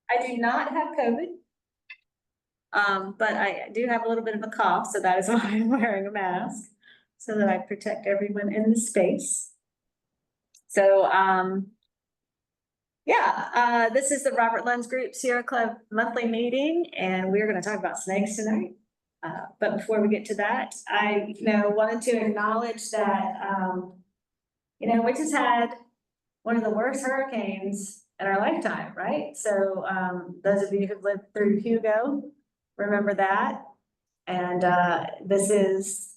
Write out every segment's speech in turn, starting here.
I do not have COVID. But I do have a little bit of a cough, so that is why I'm wearing a mask, so that I protect everyone in the space. So, yeah, this is the Robert Lunz Group Sierra Club monthly meeting, and we're gonna talk about snakes tonight. But before we get to that, I, wanted to acknowledge that, we just had one of the worst hurricanes in our lifetime, right? So, those of you who've lived through Hugo, remember that. And this is,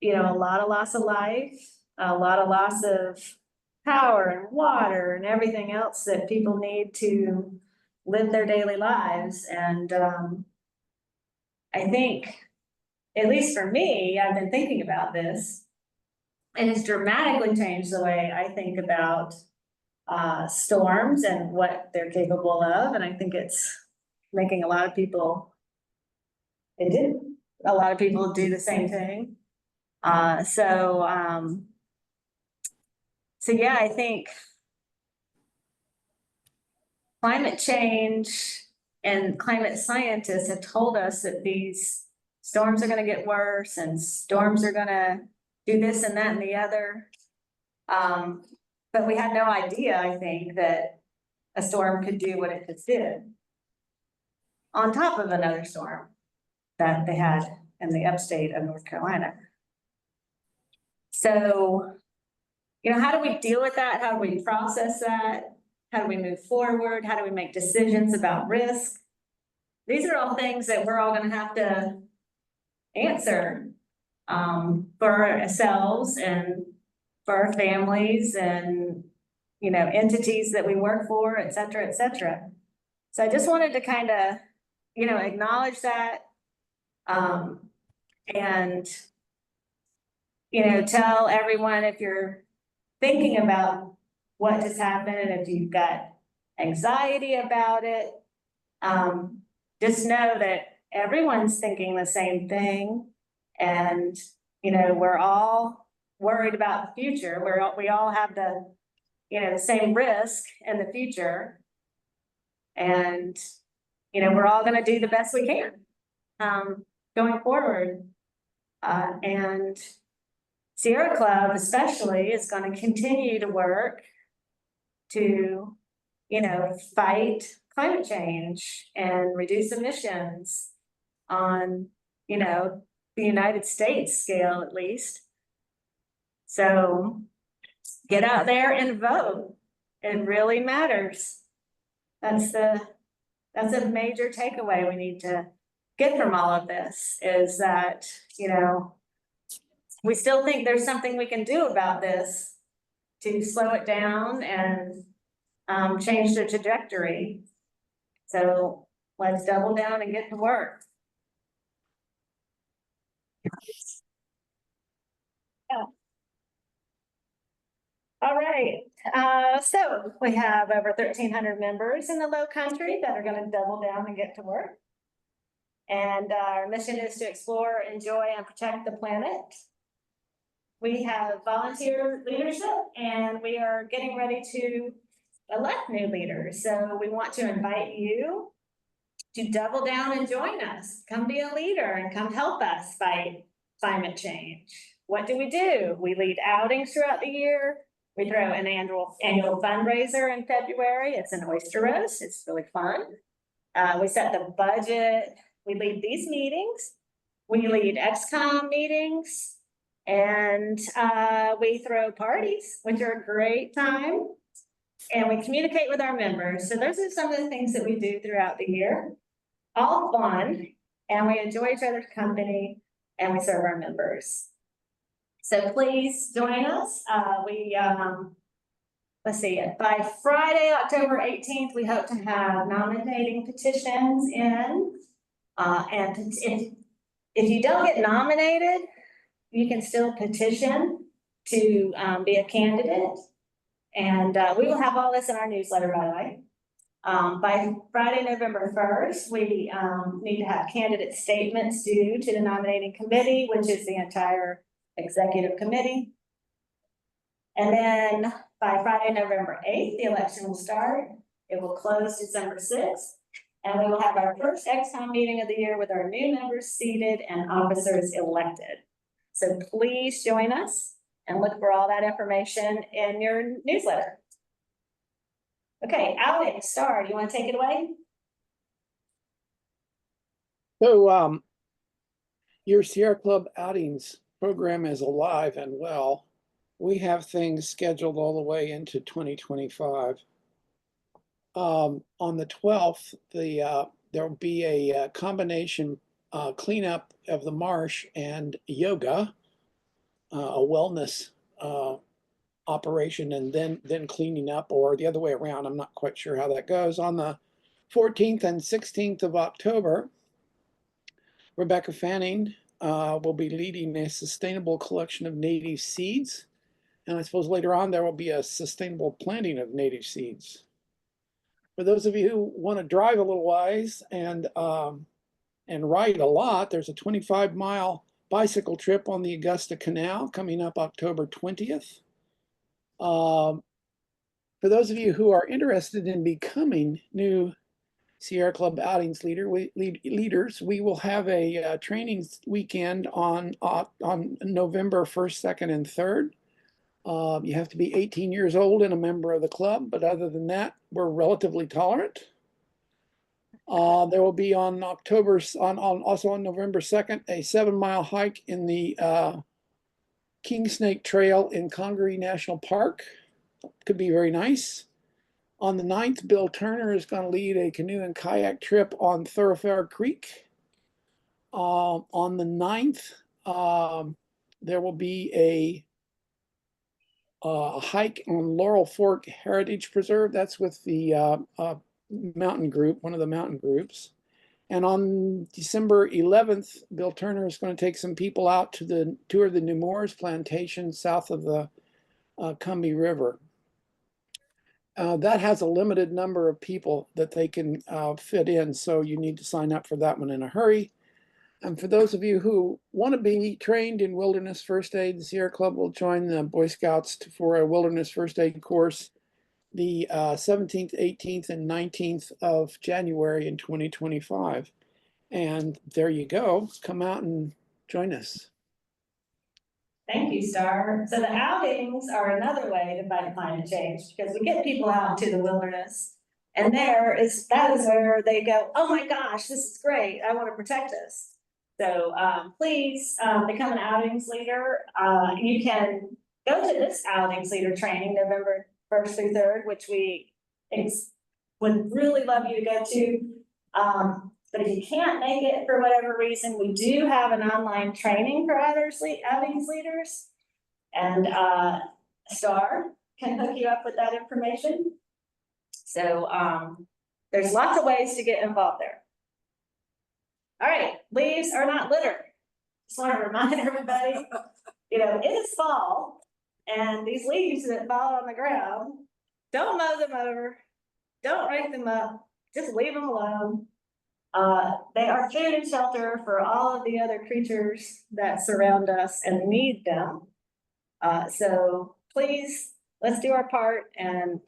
a lot of loss of life, a lot of loss of power and water and everything else that people need to live their daily lives. And I think, at least for me, I've been thinking about this, and it's dramatically changed the way I think about storms and what they're capable of. And I think it's making a lot of people a lot of people do the same thing. So yeah, I think climate change and climate scientists have told us that these storms are going to get worse and storms are going to do this and that and the other. But we had no idea, I think, that a storm could do what it just did on top of another storm that they had in the upstate of North Carolina. So, how do we deal with that? How do we process that? How do we move forward? How do we make decisions about risk? These are all things that we're all going to have to answer for ourselves and for our families and, entities that we work for, et cetera, et cetera. So I just wanted to kind of, acknowledge that. And, tell everyone, if you're thinking about what just happened, and if you've got anxiety about it, just know that everyone's thinking the same thing. And, we're all worried about the future. We all have the same risk in the future. And, we're all going to do the best we can going forward. And Sierra Club especially is going to continue to work to, fight climate change and reduce emissions on, the United States scale, at least. So get out there and vote. It really matters. That's a major takeaway we need to get from all of this, is that, we still think there's something we can do about this to slow it down and change the trajectory. So let's double down and get to work. Yeah. All right, so we have over 1,300 members in the Lowcountry that are going to double down and get to work. And our mission is to explore, enjoy, and protect the planet. We have volunteer leadership, and we are getting ready to elect new leaders. So we want to invite you to double down and join us. Come be a leader and come help us fight climate change. What do? We lead outings throughout the year. We throw an annual fundraiser in February. It's an oyster roast. It's really fun. We set the budget. We lead these meetings. We lead XCOM meetings. And we throw parties, which are a great time. And we communicate with our members. So those are some of the things that we do throughout the year. All fun. And we enjoy each other's company. And we serve our members. So please join us. Let's see, by Friday, October 18th, we hope to have nominating petitions in. And if you don't get nominated, you can still petition to be a candidate. And we will have all this in our newsletter, by the way. By Friday, November 1st, we need to have candidate statements due to the nominating committee, which is the entire executive committee. And then by Friday, November 8th, the election will start. It will close December 6th. And we will have our first XCOM meeting of the year with our new members seated and officers elected. So please join us and look for all that information in your newsletter. Okay, Alex, Star, do you want to take it away? So, your Sierra Club outings program is alive and well. We have things scheduled all the way into 2025. On the 12th, there will be a combination cleanup of the marsh and yoga, a wellness operation, and then cleaning up, or the other way around. I'm not quite sure how that goes. On the 14th and 16th of October, Rebecca Fanning will be leading a sustainable collection of native seeds. And I suppose later on there will be a sustainable planting of native seeds. For those of you who want to drive a little ways and ride a lot, there's a 25-mile bicycle trip on the Augusta Canal coming up October 20th. For those of you who are interested in becoming new Sierra Club outings leaders, we will have a training weekend on November 1st, 2nd, and 3rd. You have to be 18 years old and a member of the club, but other than that, we're relatively tolerant. There will be also on November 2nd, a 7-mile hike in the King Snake Trail in Congaree National Park. Could be very nice. On the 9th, Bill Turner is going to lead a canoe and kayak trip on Thoroughfare Creek. On the 9th, there will be a hike on Laurel Fork Heritage Preserve. That's with the mountain group, one of the mountain groups. And on December 11th, Bill Turner is going to take some people out to tour the Nemours Plantation south of the Combahee River. That has a limited number of people that they can fit in, so you need to sign up for that one in a hurry. And for those of you who want to be trained in wilderness first aid, the Sierra Club will join the Boy Scouts for a wilderness first aid course the 17th, 18th, and 19th of January in 2025. And there you go. Come out and join us. Thank you, Star. So the outings are another way to fight climate change, because we get people out into the wilderness, and that is where they go, oh my gosh, this is great, I want to protect us. So please become an outings leader. You can go to this outings leader training November 1st through 3rd, which we would really love you to go to. But if you can't make it for whatever reason, we do have an online training for outings leaders, and Star can hook you up with that information. So there's lots of ways to get involved there. All right, leaves are not litter. Just want to remind everybody, it is fall, and these leaves that fall on the ground, don't mow them over, don't rake them up, just leave them alone. They are food and shelter for all of the other creatures that surround us and need them. So please, let's do our part and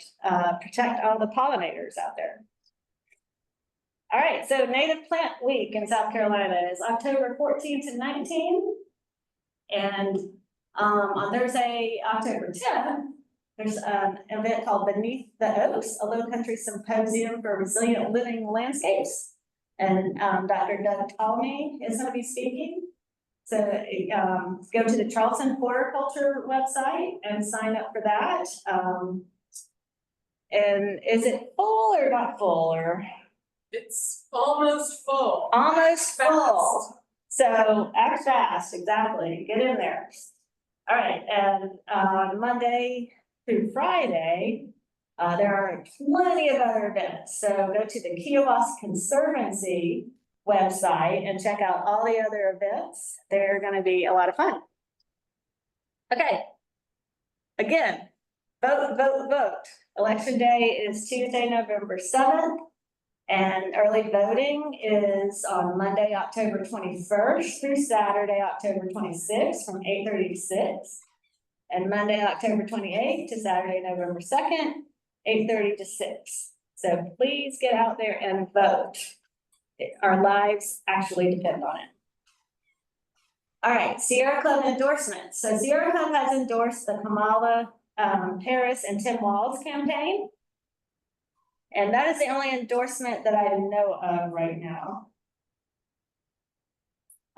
protect all the pollinators out there. All right, so Native Plant Week in South Carolina is October 14th to 19th. And on Thursday, October 10th, there's an event called Beneath the Oaks, a Lowcountry Symposium for Resilient Living Landscapes. And Dr. Doug Ptolemy is going to be speaking. So go to the Charleston Horticulture website and sign up for that. And is it full or not full? Or it's almost full. Almost full. So act fast, exactly. Get in there. All right, and Monday through Friday, there are plenty of other events. So go to the Kiowa Conservancy website and check out all the other events. They're going to be a lot of fun. Okay. Again, vote, vote, vote. Election day is Tuesday, November 7th. And early voting is on Monday, October 21st through Saturday, October 26th from 8:30 to 6. and Monday, October 28th to Saturday, November 2nd, 8:30 to 6. So please get out there and vote. Our lives actually depend on it. All right, Sierra Club endorsements. So Sierra Club has endorsed the Kamala Harris and Tim Walz campaign. And that is the only endorsement that I know of right now.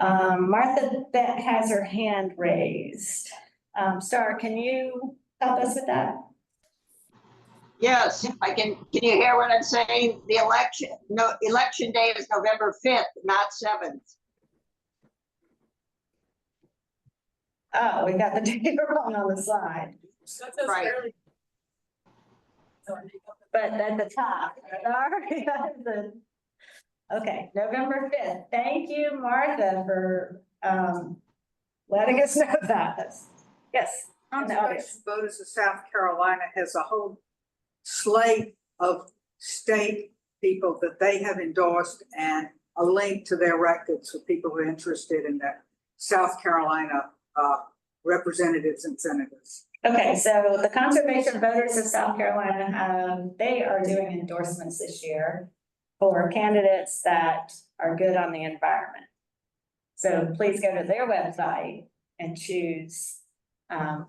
Martha Beck has her hand raised. Star, can you help us with that? Yes, I can. Can you hear what I'm saying? The election day is November 5th, not 7th. Oh, we got the date wrong on the slide, That says Right. fairly. but at the top. Sorry, that is the. Okay, November 5th. Thank you, Martha, for letting us know that. Yes. in the audience. Conservation Voters of South Carolina has a whole slate of state people that they have endorsed and a link to their records for people who are interested in their South Carolina representatives and senators. Okay, so the Conservation Voters of South Carolina, they are doing endorsements this year for candidates that are good on the environment. So please go to their website and choose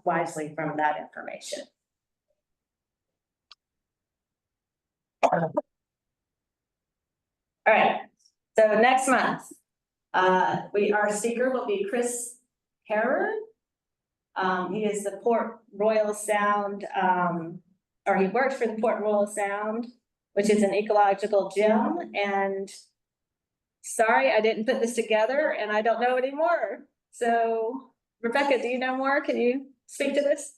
wisely from that information. All right, so next month, our speaker will be Chris Harrer. He is the Port Royal Sound, or he works for the Port Royal Sound, which is an ecological gem. And sorry, I didn't put this together and I don't know anymore. So Rebecca, do you know more? Can you speak to this?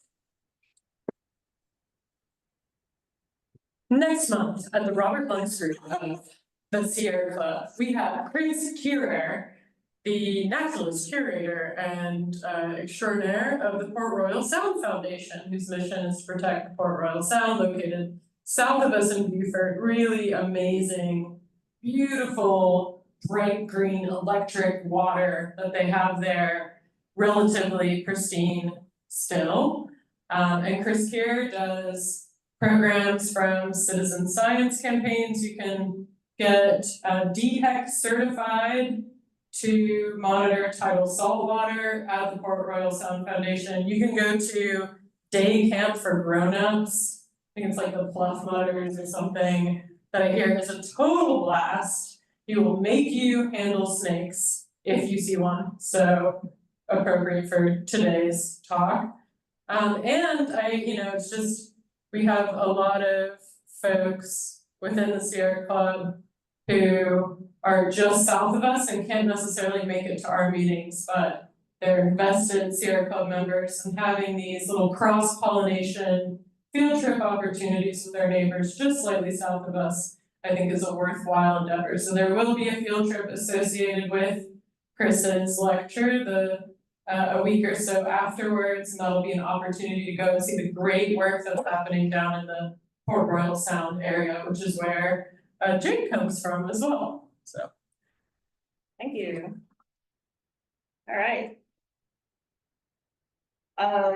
Next month at the Robert Lunz group of the Sierra Club, we have Chris Kierer, the naturalist curator and extraordinaire of the Port Royal Sound Foundation, whose mission is to protect the Port Royal Sound, located south of us in Beaufort. Really amazing, beautiful, bright green electric water that they have there, relatively pristine still. And Chris Kierer does programs from citizen science campaigns. You can get DHEC certified to monitor tidal saltwater at the Port Royal Sound Foundation. You can go to day camp for grown-ups. I think it's like the Pluff Mutters or something that I hear is a total blast. He will make you handle snakes if you see one. So appropriate for today's talk. And it's just, we have a lot of folks within the Sierra Club who are just south of us and can't necessarily make it to our meetings, but they're invested Sierra Club members, and having these little cross-pollination field trip opportunities with their neighbors just slightly south of us, I think is a worthwhile endeavor. So there will be a field trip associated with Chris's lecture a week or so afterwards, and that'll be an opportunity to go and see the great work that's happening down in the Port Royal Sound area, which is where Jake comes from as well. So Thank you. All right.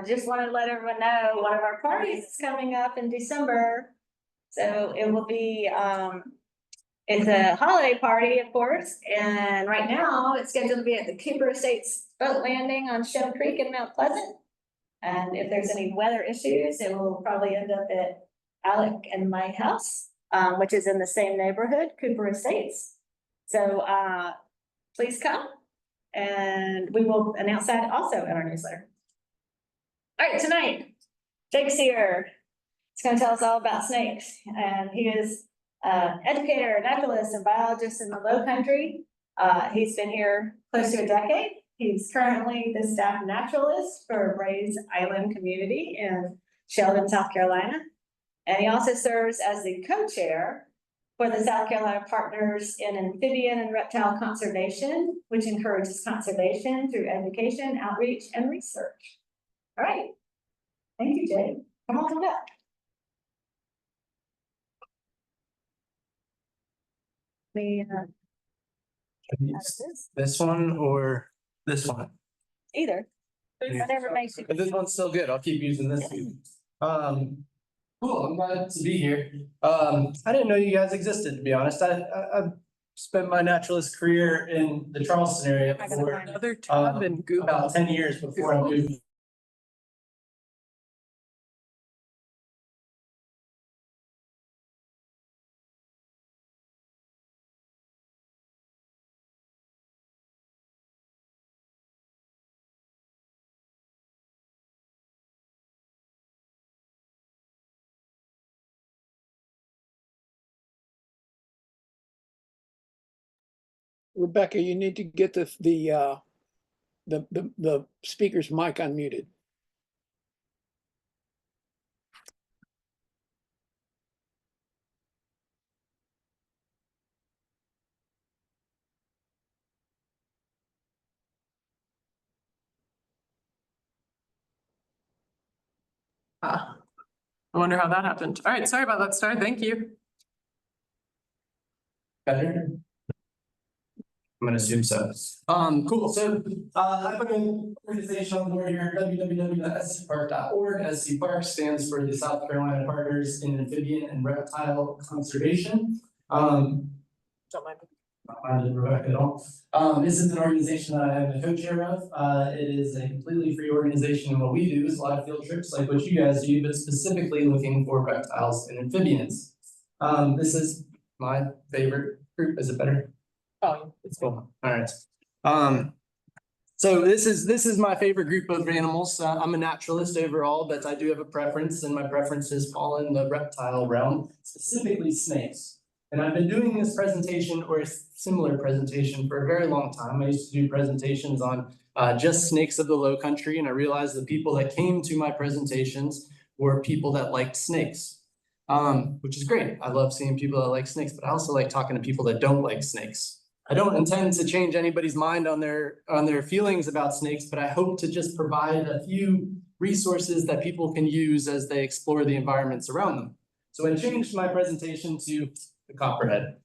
Just want to let everyone know one of our parties is coming up in December. So it will be, it's a holiday party, of course, and right now it's scheduled to be at the Cooper Estates boat landing on Shell Creek in Mount Pleasant. And if there's any weather issues, it will probably end up at Alec and my house, which is in the same neighborhood, Cooper Estates. So please come, and we will announce that also in our newsletter. All right, tonight, Jake's here. He's going to tell us all about snakes, and he is educator, naturalist, and biologist in the Lowcountry. He's been here close to a decade. He's currently the staff naturalist for Bray's Island community in Sheldon, South Carolina. And he also serves as the co-chair for the South Carolina Partners in Amphibian and Reptile Conservation, which encourages conservation through education, outreach, and research. All right. Thank you, Jake. Come on up. This one or this one? Either. Whatever makes you. But this one's still good. I'll keep using this. Cool, I'm glad to be here. I didn't know you guys existed, to be honest. I've spent my naturalist career in the Charleston area I gotta before, find it. Another tab in Google. about 10 years before I moved. Rebecca, you need to get the speaker's mic unmuted. I wonder how that happened. All right, sorry about that, Star. Thank you. Better? I'm gonna assume so. Cool. So, I have an organization on board here, www.scpark.org. SC Park stands for the South Carolina Partners in Amphibian and Reptile Conservation. Don't mind. Not minded, Rebecca, at all. This is an organization that I am the co-chair of. It is a completely free organization, and what we do is a lot of field trips like what you guys do, but specifically looking for reptiles and amphibians. This is my favorite group. Is it better? Oh, It's cool. All right. So this is my favorite group of animals. I'm a naturalist overall, but I do have a preference, and my preferences fall in the reptile realm, specifically snakes. And I've been doing this presentation or a similar presentation for a very long time. I used to do presentations on just snakes of the Lowcountry, and I realized the people that came to my presentations were people that liked snakes, which is great. I love seeing people that like snakes, but I also like talking to people that don't like snakes. I don't intend to change anybody's mind on their feelings about snakes, but I hope to just provide a few resources that people can use as they explore the environments around them. So I changed my presentation to the Copperhead.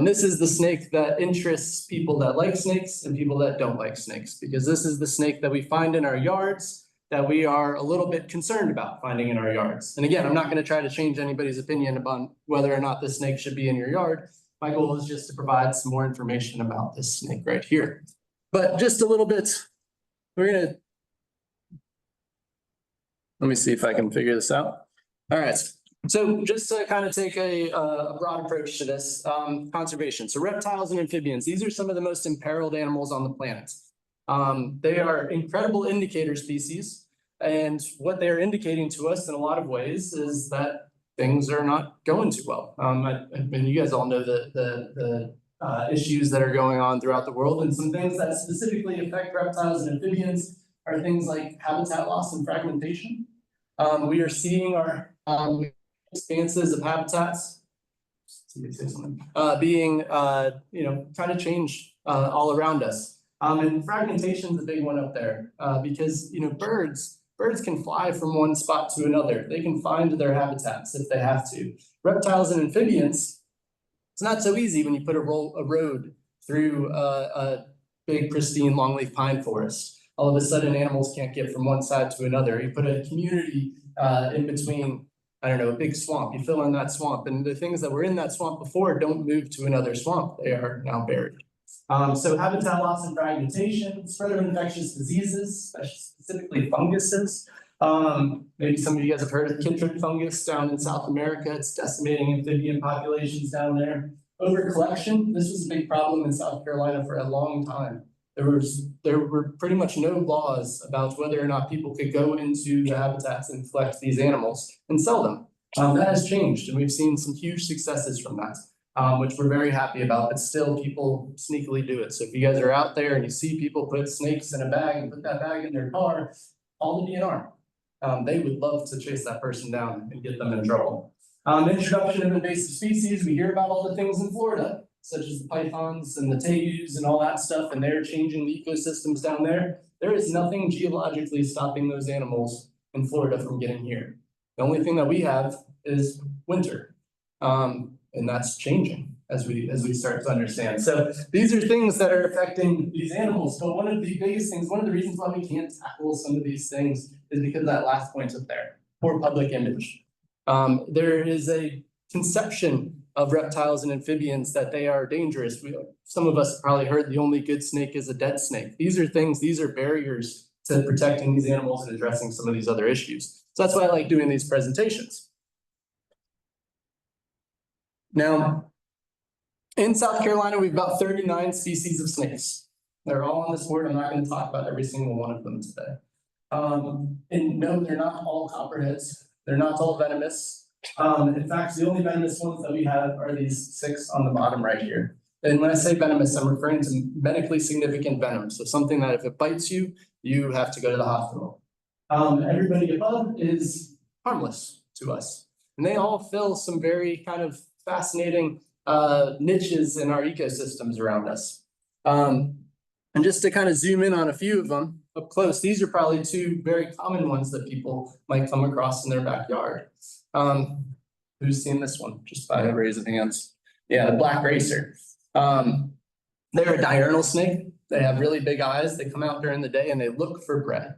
This is the snake that interests people that like snakes and people that don't like snakes, because this is the snake that we find in our yards that we are a little bit concerned about finding in our yards. And again, I'm not going to try to change anybody's opinion about whether or not this snake should be in your yard. My goal is just to provide some more information about this snake right here. But just a little bit, let me see if I can figure this out. All right. So just to kind of take a broad approach to this, conservation. So reptiles and amphibians, these are some of the most imperiled animals on the planet. They are incredible indicator species. And what they're indicating to us in a lot of ways is that things are not going too well. And you guys all know the issues that are going on throughout the world, and some things that specifically affect reptiles and amphibians are things like habitat loss and fragmentation. We are seeing our expanses of habitats being kind of change all around us. And fragmentation is a big one up there because birds can fly from one spot to another. They can find their habitats if they have to. Reptiles and amphibians, it's not so easy when you put a road through a big pristine longleaf pine forest. All of a sudden animals can't get from one side to another. You put a community in between, I don't know, a big swamp. You fill in that swamp, and the things that were in that swamp before don't move to another swamp. They are now buried. So habitat loss and fragmentation, spread of infectious diseases, specifically funguses. Maybe some of you guys have heard of chytrid fungus down in South America. It's decimating amphibian populations down there. Overcollection, this was a big problem in South Carolina for a long time. There were pretty much no laws about whether or not people could go into the habitats and collect these animals and sell them. That has changed, and we've seen some huge successes from that. Which we're very happy about, but still people sneakily do it. So if you guys are out there and you see people put snakes in a bag and put that bag in their car, call the DNR. They would love to chase that person down and get them in trouble. Introduction of invasive species, we hear about all the things in Florida, such as the pythons and the tegus and all that stuff, and they're changing the ecosystems down there. There is nothing geologically stopping those animals in Florida from getting here. The only thing that we have is winter. And that's changing. as we start to understand. So these are things that are affecting these animals. But one of the biggest things, one of the reasons why we can't tackle some of these things is because of that last point up there, poor public image. There is a conception of reptiles and amphibians that they are dangerous. Some of us have probably heard the only good snake is a dead snake. These are barriers to protecting these animals and addressing some of these other issues. So that's why I like doing these presentations. Now, in South Carolina, we've got 39 species of snakes. They're all on this board. I'm not going to talk about every single one of them today. And no, they're not all copperheads. They're not all venomous. In fact, the only venomous ones that we have are these 6 on the bottom right here. And when I say venomous, I'm referring to medically significant venom. So something that if it bites you, you have to go to the hospital. Everybody above is harmless to us. And they all fill some very kind of fascinating niches in our ecosystems around us. And just to kind of zoom in on a few of them up close, these are probably 2 very common ones that people might come across in their backyard. Who's seen this one? Just by a raise of hands. Yeah, the black racer. They're a diurnal snake. They have really big eyes. They come out during the day and they look for prey.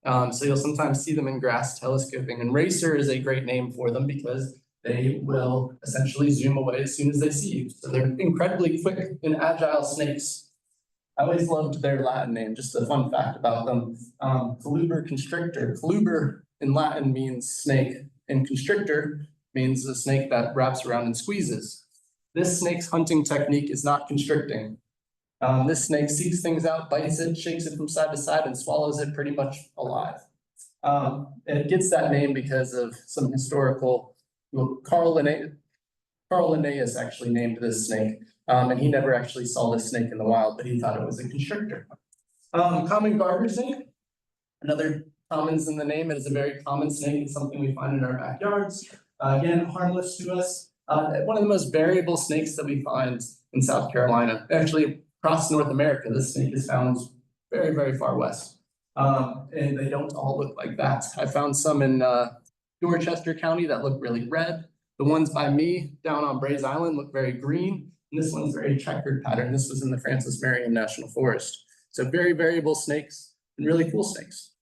So you'll sometimes see them in grass telescoping. And racer is a great name for them because they will essentially zoom away as soon as they see you. So they're incredibly quick and agile snakes. I always loved their Latin name, just a fun fact about them. Coluber constrictor. Coluber in Latin means snake, and constrictor means a snake that wraps around and squeezes. This snake's hunting technique is not constricting. This snake seeks things out, bites it, shakes it from side to side, and swallows it pretty much alive. It gets that name because of some historical, Carl Linnaeus actually named this snake. And he never actually saw this snake in the wild, but he thought it was a constrictor. Common garter snake, another commons in the name. It is a very common snake. It's something we find in our backyards. Again, harmless to us. One of the most variable snakes that we find in South Carolina. Actually, across North America, this snake is found very, very far west. And they don't all look like that. I found some in Dorchester County that look really red. The ones by me down on Brays Island look very green. And this one's very checkered pattern. This was in the Francis Marion National Forest. So very variable snakes and really cool snakes.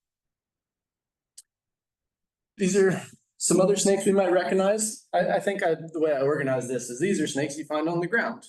These are some other snakes we might recognize. I think the way I organize this is these are snakes you find on the ground.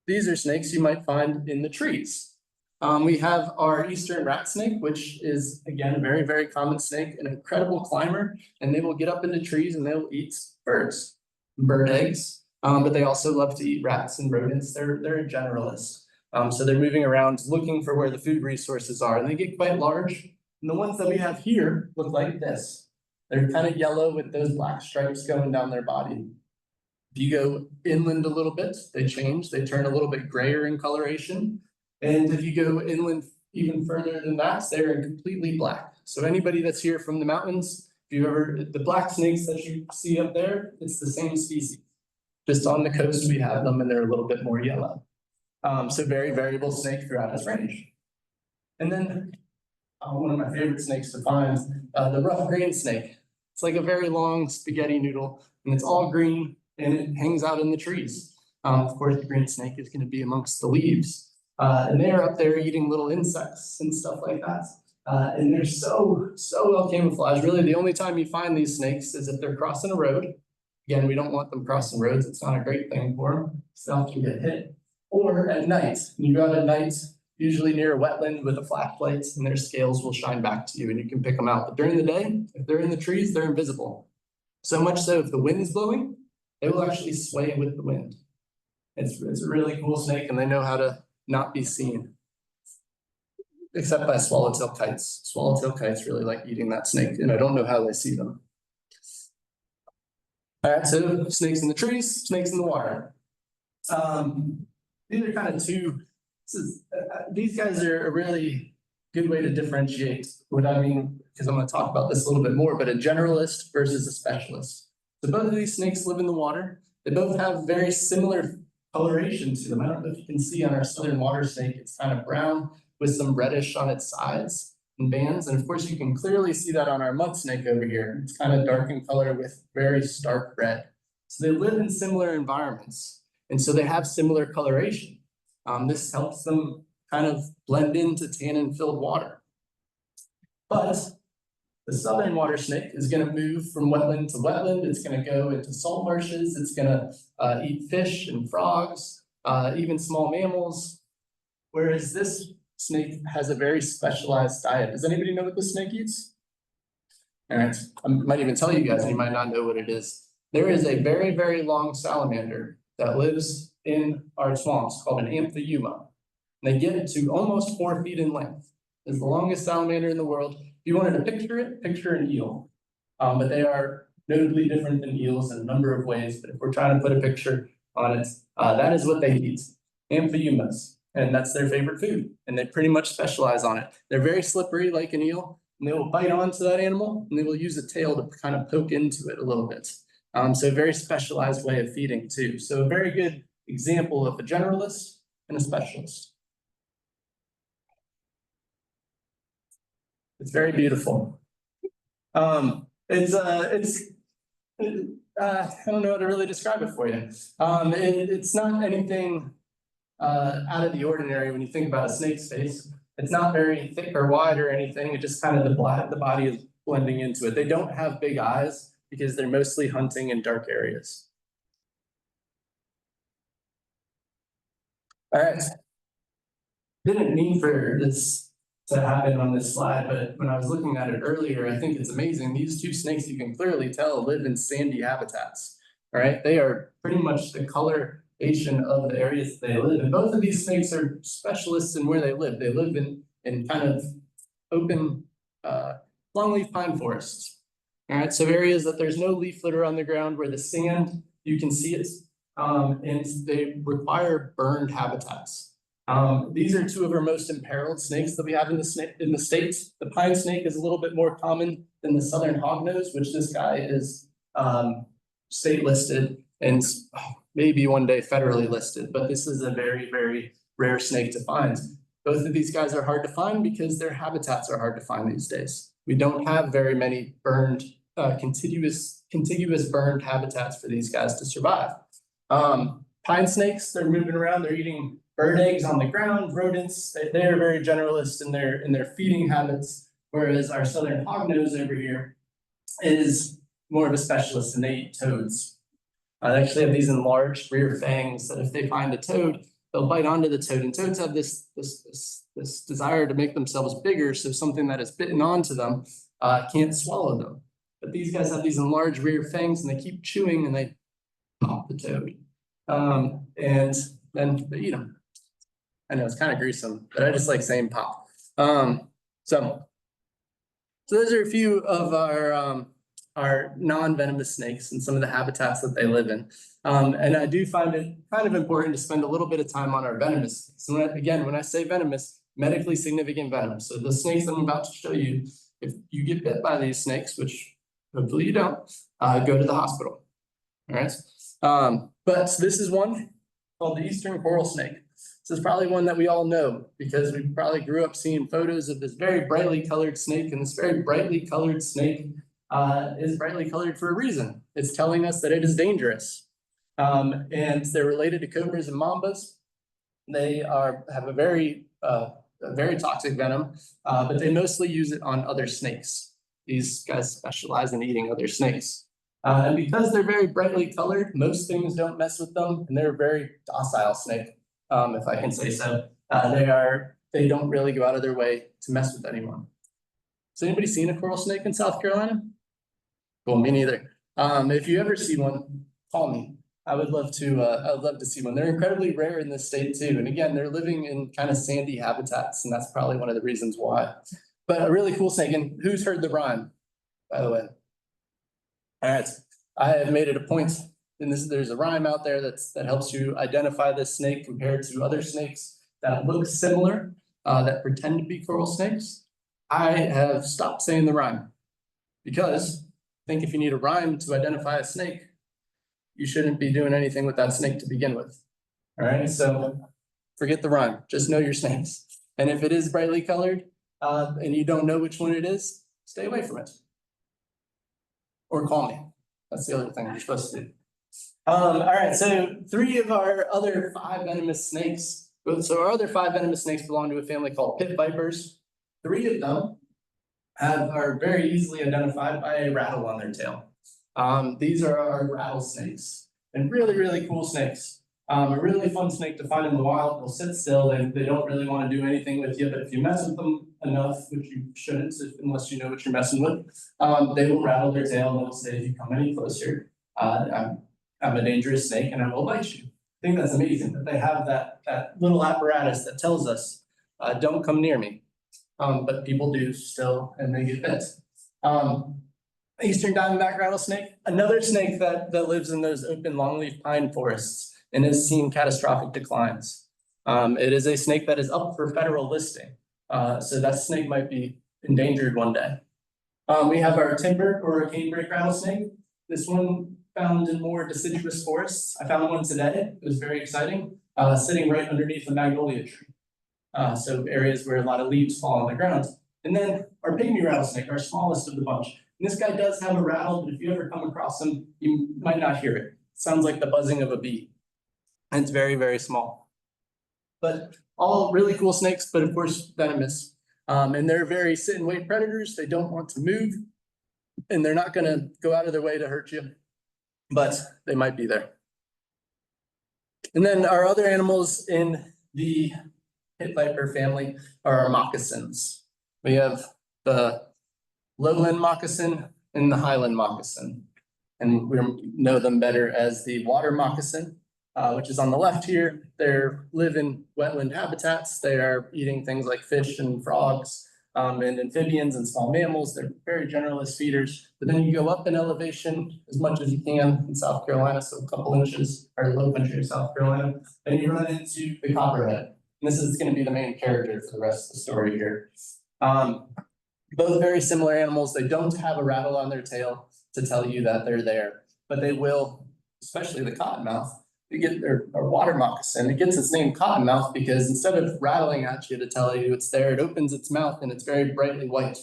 These are snakes you might find in the trees. We have our eastern rat snake, which is, again, a very, very common snake, an incredible climber, and they will get up into trees and they'll eat birds, bird eggs. But they also love to eat rats and rodents. They're a generalist. So they're moving around looking for where the food resources are, and they get quite large. And the ones that we have here look like this. They're kind of yellow with those black stripes going down their body. If you go inland a little bit, they change. They turn a little bit grayer in coloration. And if you go inland even further than that, they're completely black. So anybody that's here from the mountains, the black snakes that you see up there, it's the same species. Just on the coast, we have them and they're a little bit more yellow. So very variable snake throughout its range. And then one of my favorite snakes to find, the rough green snake. It's like a very long spaghetti noodle and it's all green and it hangs out in the trees. Of course, the green snake is going to be amongst the leaves. And they're up there eating little insects and stuff like that. And they're so well camouflaged. Really, the only time you find these snakes is if they're crossing a road. Again, we don't want them crossing roads. It's not a great thing for them. Stuff can get hit. Or at night. You go out at night, usually near a wetland with a flashlight, and their scales will shine back to you and you can pick them out. But during the day, if they're in the trees, they're invisible. So much so if the wind's blowing, they will actually sway with the wind. It's a really cool snake and they know how to not be seen. Except by swallowtail kites. Swallowtail kites really like eating that snake, and I don't know how they see them. All right, so snakes in the trees, snakes in the water. These are kind of these guys are a really good way to differentiate what I mean, because I'm going to talk about this a little bit more, but a generalist versus a specialist. So both of these snakes live in the water. They both have very similar coloration to them. I don't know if you can see on our southern water snake, it's kind of brown with some reddish on its sides and bands. And of course, you can clearly see that on our mud snake over here. It's kind of dark in color with very stark red. So they live in similar environments. And so they have similar coloration. This helps them kind of blend into tannin-filled water. But the southern water snake is going to move from wetland to wetland. It's going to go into salt marshes. It's going to eat fish and frogs, even small mammals. Whereas this snake has a very specialized diet. Does anybody know what this snake eats? All right, I might even tell you guys, and you might not know what it is. There is a very, very long salamander that lives in our swamps called an amphiuma. They get to almost 4 feet in length. It's the longest salamander in the world. If you wanted to picture it, picture an eel. But they are notably different than eels in a number of ways. But if we're trying to put a picture on it, that is what they eat, amphiumas. And that's their favorite food. And they pretty much specialize on it. They're very slippery like an eel. And they will bite onto that animal and they will use a tail to kind of poke into it a little bit. So a very specialized way of feeding too. So a very good example of a generalist and a specialist. It's very beautiful. I don't know how to really describe it for you. It's not anything out of the ordinary when you think about a snake's face. It's not very thick or wide or anything. It just kind of the body is blending into it. They don't have big eyes because they're mostly hunting in dark areas. All right. Didn't mean for this to happen on this slide, but when I was looking at it earlier, I think it's amazing. These two snakes, you can clearly tell, live in sandy habitats. All right, they are pretty much the coloration of the areas they live. And both of these snakes are specialists in where they live. They live in kind of open longleaf pine forests. All right, so areas that there's no leaf litter on the ground, where the sand, you can see it, and they require burned habitats. These are two of our most imperiled snakes that we have in the state. The pine snake is a little bit more common than the southern hognose, which this guy is state listed and maybe one day federally listed, but this is a very, very rare snake to find. Both of these guys are hard to find because their habitats are hard to find these days. We don't have very many burned, contiguous burned habitats for these guys to survive. Pine snakes, they're moving around, they're eating bird eggs on the ground, rodents. They are very generalist in their feeding habits, whereas our southern hognose over here is more of a specialist and they eat toads. They actually have these enlarged rear fangs that if they find a toad, they'll bite onto the toad. And toads have this desire to make themselves bigger, so something that is bitten onto them can't swallow them. But these guys have these enlarged rear fangs and they keep chewing and they pop the toad. And then they eat them. I know it's kind of gruesome, but I just like saying pop. So those are a few of our non-venomous snakes and some of the habitats that they live in. And I do find it kind of important to spend a little bit of time on our venomous. So when I say venomous, medically significant venom. So the snakes I'm about to show you, if you get bit by these snakes, which hopefully you don't, go to the hospital. All right. But this is one called the eastern coral snake. This is probably one that we all know because we probably grew up seeing photos of this very brightly colored snake, and this very brightly colored snake is brightly colored for a reason. It's telling us that it is dangerous. And they're related to cobras and mambas. They have a very toxic venom, but they mostly use it on other snakes. These guys specialize in eating other snakes. And because they're very brightly colored, most things don't mess with them, and they're a very docile snake, if I can say so. They don't really go out of their way to mess with anyone. Has anybody seen a coral snake in South Carolina? Well, me neither. If you ever see one, call me. I would love to see one. They're incredibly rare in this state too. And again, they're living in kind of sandy habitats, and that's probably one of the reasons why. But a really cool snake. And who's heard the rhyme, by the way? All right, I have made it a point, and there's a rhyme out there that helps you identify this snake compared to other snakes that look similar, that pretend to be coral snakes. I have stopped saying the rhyme because I think if you need a rhyme to identify a snake, you shouldn't be doing anything with that snake to begin with. All right, so forget the rhyme, just know your snakes. And if it is brightly colored and you don't know which one it is, stay away from it. Or call me. That's the other thing you're supposed to do. All right, so 3 of our other 5 venomous snakes. So our other 5 venomous snakes belong to a family called pit vipers. 3 of them are very easily identified by a rattle on their tail. These are our rattlesnakes, and really, really cool snakes. A really fun snake to find in the wild. They'll sit still. They don't really want to do anything with you, but if you mess with them enough, which you shouldn't, unless you know what you're messing with, they will rattle their tail and they'll say, if you come any closer, I'm a dangerous snake and I will bite you. I think that's amazing that they have that little apparatus that tells us, don't come near me. But people do still, and they get bit. Eastern diamondback rattlesnake, another snake that lives in those open longleaf pine forests and has seen catastrophic declines. It is a snake that is up for federal listing. So that snake might be endangered one day. We have our timber or canebrake rattlesnake. This one found in more deciduous forests. I found one today. It was very exciting, sitting right underneath a magnolia tree. So areas where a lot of leaves fall on the ground. And then our pygmy rattlesnake, our smallest of the bunch. And this guy does have a rattle, but if you ever come across him, you might not hear it. It sounds like the buzzing of a bee. And it's very, very small. But all really cool snakes, but of course venomous. And they're very sit and wait predators. They don't want to move, and they're not gonna go out of their way to hurt you, but they might be there. And then our other animals in the pit viper family are our moccasins. We have the lowland moccasin and the highland moccasin. And we know them better as the water moccasin, which is on the left here. They live in wetland habitats. They are eating things like fish and frogs, and amphibians and small mammals. They're very generalist feeders. But then you go up in elevation as much as you can in South Carolina, so a couple inches, or Lowcountry of South Carolina, and you run into the Copperhead. And this is going to be the main character for the rest of the story here. Both very similar animals. They don't have a rattle on their tail to tell you that they're there, but they will, especially the cottonmouth. You get their water moccasin. It gets its name cottonmouth because instead of rattling at you to tell you it's there, it opens its mouth and it's very brightly white.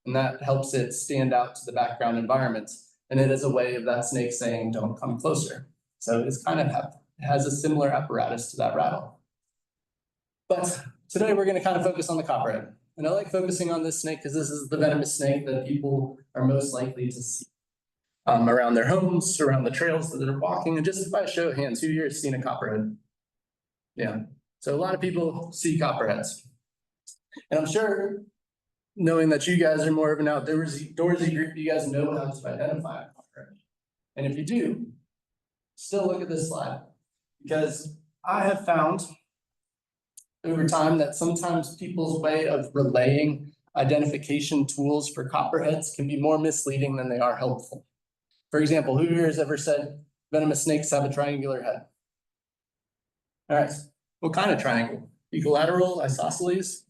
And that helps it stand out to the background environment. And it is a way of that snake saying, don't come closer. So it's kind of it has a similar apparatus to that rattle. But today we're going to kind of focus on the copperhead. And I like focusing on this snake because this is the venomous snake that people are most likely to see around their homes, around the trails that they're walking. And just by a show of hands, who here has seen a copperhead? Yeah, so a lot of people see copperheads. And I'm sure, knowing that you guys are more of an outdoorsy group, you guys know how to identify a copperhead. And if you do, still look at this slide, because I have found over time that sometimes people's way of relaying identification tools for copperheads can be more misleading than they are helpful. For example, who here has ever said venomous snakes have a triangular head? All right, what kind of triangle? Equilateral, isosceles?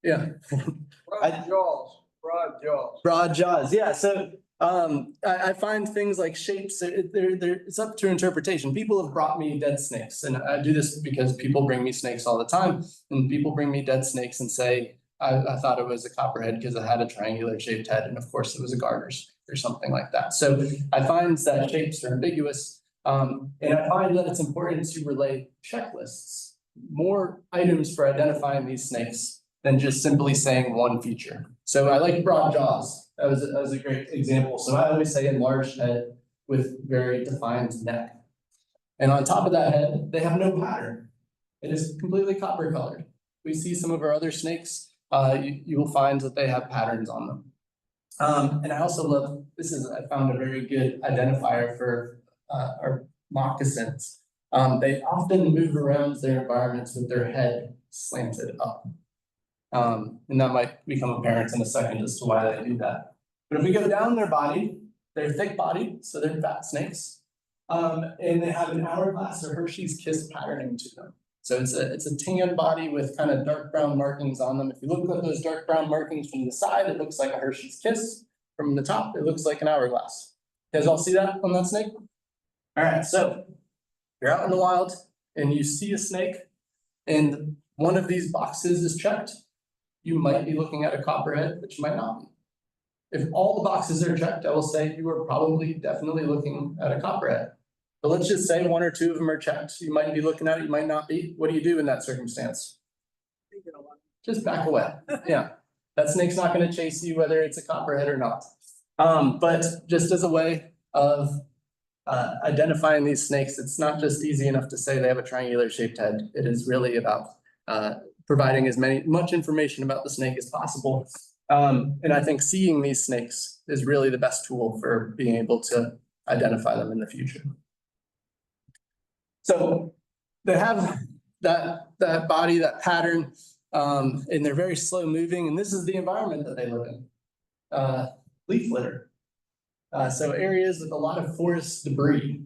Yeah. Broad jaws, broad jaws. Broad jaws, yeah. So I find things like shapes, it's up to interpretation. People have brought me dead snakes, and I do this because people bring me snakes all the time, and people bring me dead snakes and say, I thought it was a copperhead because it had a triangular shaped head, and of course it was a garter's or something like that. So I find that shapes are ambiguous, and I find that it's important to relay checklists, more items for identifying these snakes than just simply saying one feature. So I like broad jaws. That was a great example. So I always say enlarged head with very defined neck. And on top of that head, they have no pattern. It is completely copper colored. We see some of our other snakes, you will find that they have patterns on them. And I also love, I found a very good identifier for our moccasins. They often move around their environments with their head slanted up. And that might become apparent in a second as to why they do that. But if we go down their body, they're thick bodied, so they're fat snakes. And they have an hourglass or Hershey's Kiss patterning to them. So it's a tan body with kind of dark brown markings on them. If you look at those dark brown markings from the side, it looks like a Hershey's Kiss. From the top, it looks like an hourglass. You guys all see that on that snake? All right, so you're out in the wild and you see a snake and one of these boxes is checked. You might be looking at a copperhead, but you might not be. If all the boxes are checked, I will say you are probably definitely looking at a copperhead. But let's just say one or two of them are checked. You might be looking at it, you might not be. What do you do in that circumstance? Just back away. Yeah, that snake's not gonna chase you whether it's a copperhead or not. But just as a way of identifying these snakes, it's not just easy enough to say they have a triangular shaped head. It is really about providing much information about the snake as possible. And I think seeing these snakes is really the best tool for being able to identify them in the future. So they have that body, that pattern, and they're very slow moving, and this is the environment that they live in. Leaf litter. So areas with a lot of forest debris.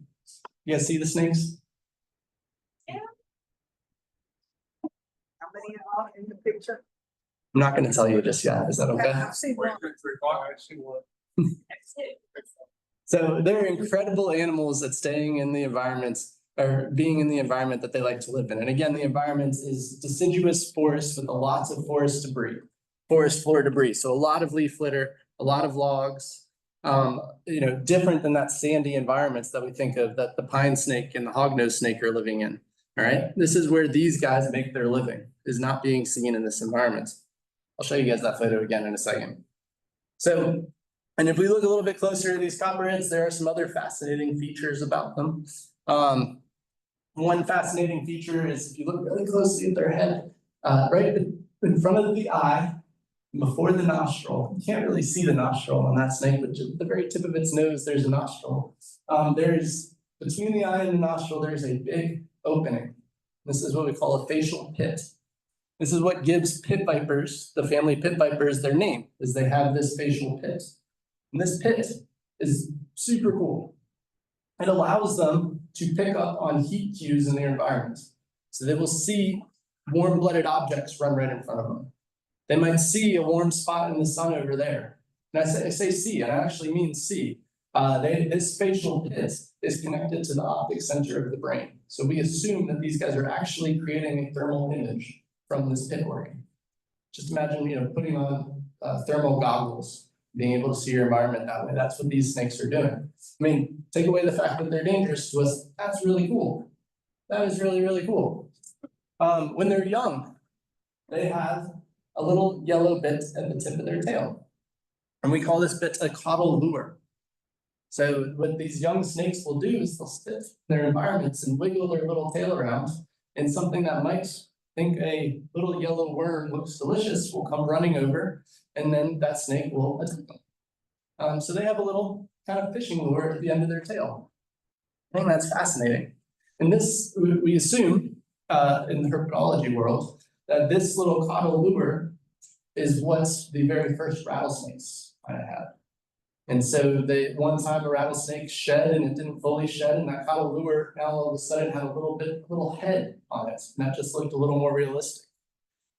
You guys see the snakes? How many are in the picture? I'm not gonna tell you just yet, is that okay? I've seen one. So they're incredible animals at staying in the environments or being in the environment that they like to live in. And again, the environment is deciduous forest with lots of forest debris, forest floor debris. So a lot of leaf litter, a lot of logs, different than that sandy environments that we think of that the pine snake and the hognose snake are living in. All right, this is where these guys make their living, is not being seen in this environment. I'll show you guys that photo again in a second. So, and if we look a little bit closer at these copperheads, there are some other fascinating features about them. One fascinating feature is if you look really closely at their head, right in front of the eye, before the nostril, you can't really see the nostril on that snake, but just at the very tip of its nose, there's a nostril. There's between the eye and the nostril, there's a big opening. This is what we call a facial pit. This is what gives pit vipers, the family pit vipers, their name, is they have this facial pit. And this pit is super cool. It allows them to pick up on heat cues in their environment. So they will see warm-blooded objects run right in front of them. They might see a warm spot in the sun over there. And I say see, and I actually mean see. This facial pit is connected to the optic center of the brain. So we assume that these guys are actually creating a thermal image from this pit organ. Just imagine, putting on thermal goggles, being able to see your environment that way. That's what these snakes are doing. I mean, take away the fact that they're dangerous to us. That's really cool. That is really, really cool. When they're young, they have a little yellow bit at the tip of their tail. And we call this bit a caudal lure. So what these young snakes will do is they'll sit in their environments and wiggle their little tail around, and something that might think a little yellow worm looks delicious will come running over, and then that snake will attack them. So they have a little kind of fishing lure at the end of their tail. I think that's fascinating. And this, we assume in the herpetology world, that this little caudal lure is what the very first rattlesnakes kind of had. And so one time a rattlesnake shed and it didn't fully shed, and that caudal lure now all of a sudden had a little head on it, and that just looked a little more realistic.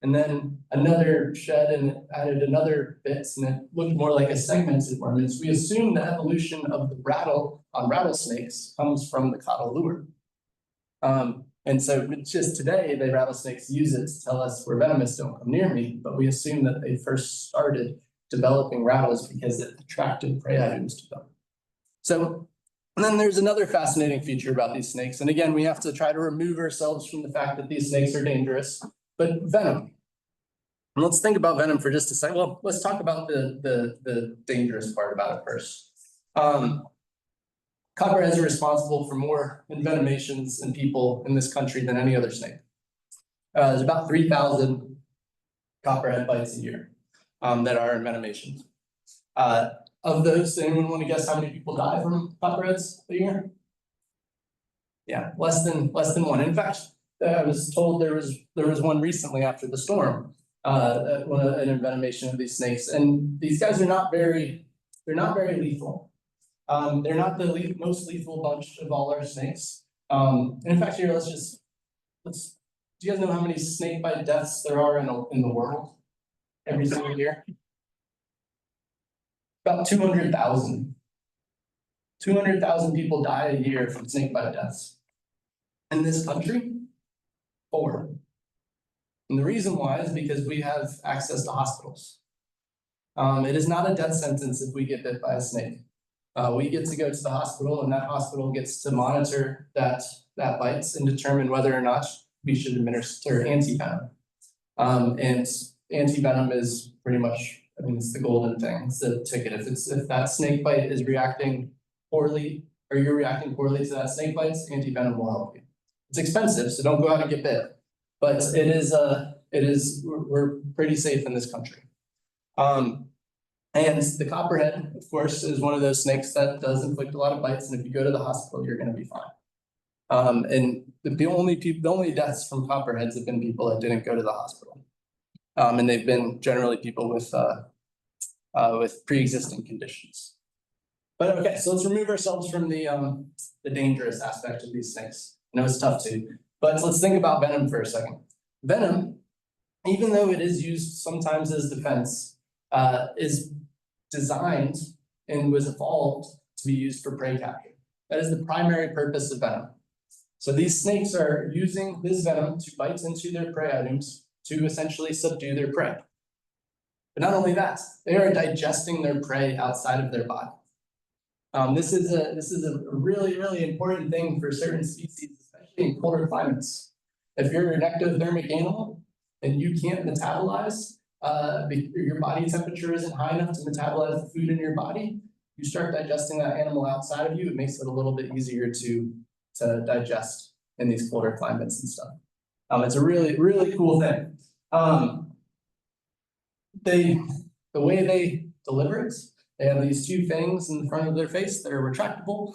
And then another shed and it added another bit, and it looked more like a segmented worm. And so we assume the evolution of the rattle on rattlesnakes comes from the caudal lure. And so just today, the rattlesnakes use it to tell us we're venomous, don't come near me. But we assume that they first started developing rattles because it attracted prey items to them. So, and then there's another fascinating feature about these snakes. And again, we have to try to remove ourselves from the fact that these snakes are dangerous, but venom. And let's think about venom for just a second. Well, let's talk about the dangerous part about it first. Copperheads are responsible for more envenomations in people in this country than any other snake. There's about 3,000 copperhead bites a year that are envenomations. Of those, anyone want to guess how many people die from copperheads a year? Yeah, less than one. In fact, I was told there was one recently after the storm, an envenomation of these snakes, and these guys are not very lethal. They're not the most lethal bunch of all our snakes. And in fact, here, do you guys know how many snake bite deaths there are in the world every single year? About 200,000. 200,000 people die a year from snake bite deaths. In this country, 4. And the reason why is because we have access to hospitals. It is not a death sentence if we get bit by a snake. We get to go to the hospital, and that hospital gets to monitor that bites and determine whether or not we should administer antivenom. And antivenom is pretty much, I mean, it's the golden thing. It's the ticket. If that snake bite is reacting poorly, or you're reacting poorly to that snake bite, antivenom will help you. It's expensive, so don't go out and get bit. But we're pretty safe in this country. And the copperhead, of course, is one of those snakes that does inflict a lot of bites, and if you go to the hospital, you're going to be fine. And the only deaths from copperheads have been people that didn't go to the hospital, and they've been generally people with pre-existing conditions. But okay, so let's remove ourselves from the dangerous aspect of these snakes. I know it's tough to, but let's think about venom for a second. Venom, even though it is used sometimes as defense, is designed and was evolved to be used for prey capture. That is the primary purpose of venom. So these snakes are using this venom to bite into their prey items to essentially subdue their prey. But not only that, they are digesting their prey outside of their body. This is a really, really important thing for certain species, especially in colder climates. If you're an ectothermic animal and you can't metabolize, your body temperature isn't high enough to metabolize the food in your body, you start digesting that animal outside of you, it makes it a little bit easier to digest in these colder climates and stuff. It's a really, really cool thing. The way they deliver it, they have these two fangs in the front of their face that are retractable.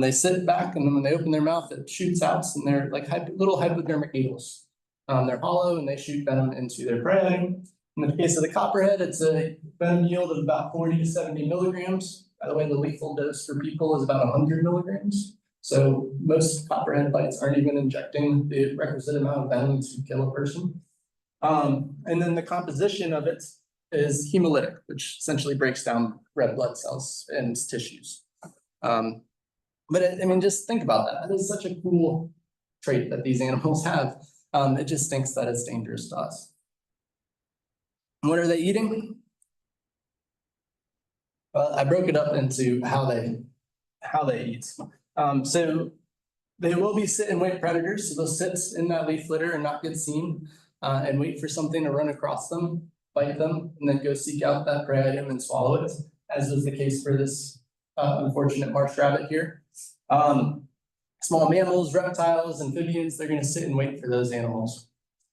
They sit back, and then when they open their mouth, it shoots out, and they're like little hypodermic needles. They're hollow, and they shoot venom into their prey. In the case of the copperhead, it's a venom yield of about 40 to 70 milligrams. By the way, the lethal dose for people is about 100 milligrams. So most copperhead bites aren't even injecting the requisite amount of venom to kill a person. And then the composition of it is hemolytic, which essentially breaks down red blood cells and tissues. But I mean, just think about that. That is such a cool trait that these animals have. It just stinks that it's dangerous to us. What are they eating? Well, I broke it up into how they eat. So they will be sit and wait predators. So they'll sit in that leaf litter and not get seen, and wait for something to run across them, bite them, and then go seek out that prey item and swallow it, as was the case for this unfortunate marsh rabbit here. Small mammals, reptiles, amphibians, they're going to sit and wait for those animals.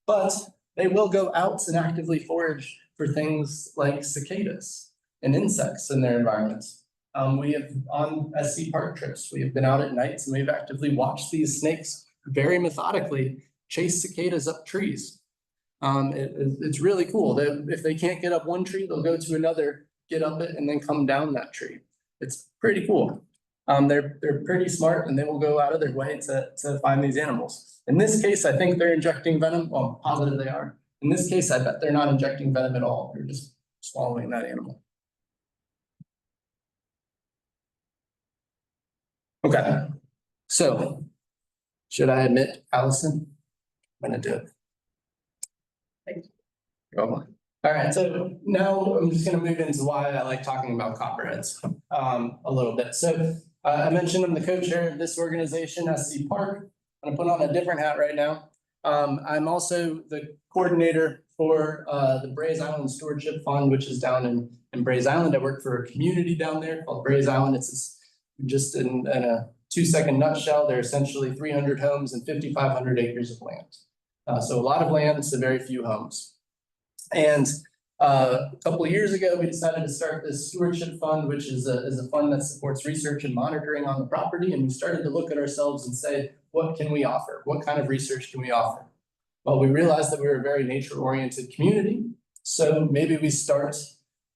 But they will go out and actively forage for things like cicadas and insects in their environments. We have, on SC park trips, we have been out at nights and we've actively watched these snakes very methodically chase cicadas up trees. It's really cool. If they can't get up one tree, they'll go to another, get up it, and then come down that tree. It's pretty cool. They're pretty smart, and they will go out of their way to find these animals. In this case, I think they're injecting venom. Well, I'm positive they are. In this case, I bet they're not injecting venom at all. They're just swallowing that animal. Okay, so should I admit, Allison? I'm gonna do it. Go on. All right, so now I'm just gonna move into why I like talking about copperheads a little bit. So I mentioned I'm the co-chair of this organization, SC Park. I'm gonna put on a different hat right now. I'm also the coordinator for the Brays Island Stewardship Fund, which is down in Brays Island. I work for a community down there called Brays Island. It's just in a 2-second nutshell, there are essentially 300 homes and 5,500 acres of land. So a lot of land to very few homes. And a couple of years ago, we decided to start this stewardship fund, which is a fund that supports research and monitoring on the property. And we started to look at ourselves and say, what can we offer? What kind of research can we offer? Well, we realized that we were a very nature-oriented community. So maybe we start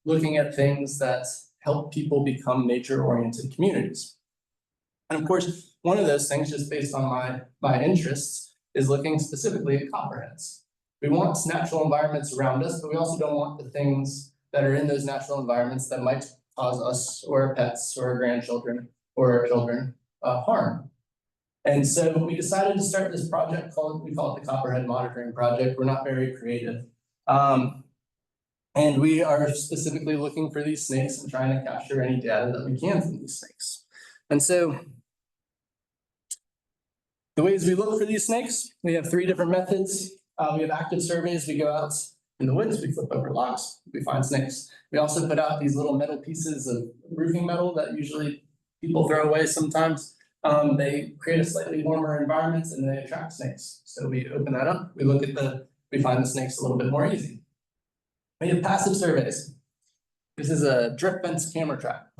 looking at things that help people become nature-oriented communities. And of course, one of those things, just based on my interests, is looking specifically at copperheads. We want natural environments around us, but we also don't want the things that are in those natural environments that might cause us or our pets or our grandchildren or our children harm. And so we decided to start this project we call it the Copperhead Monitoring Project. We're not very creative. And we are specifically looking for these snakes and trying to capture any data that we can from these snakes. And so the ways we look for these snakes, we have 3 different methods. We have active surveys. We go out in the woods, we flip over logs, we find snakes. We also put out these little metal pieces of roofing metal that usually people throw away sometimes. They create a slightly warmer environment and they attract snakes. So we open that up, we look at we find the snakes a little bit more easy. We have passive surveys. This is a drip fence camera trap.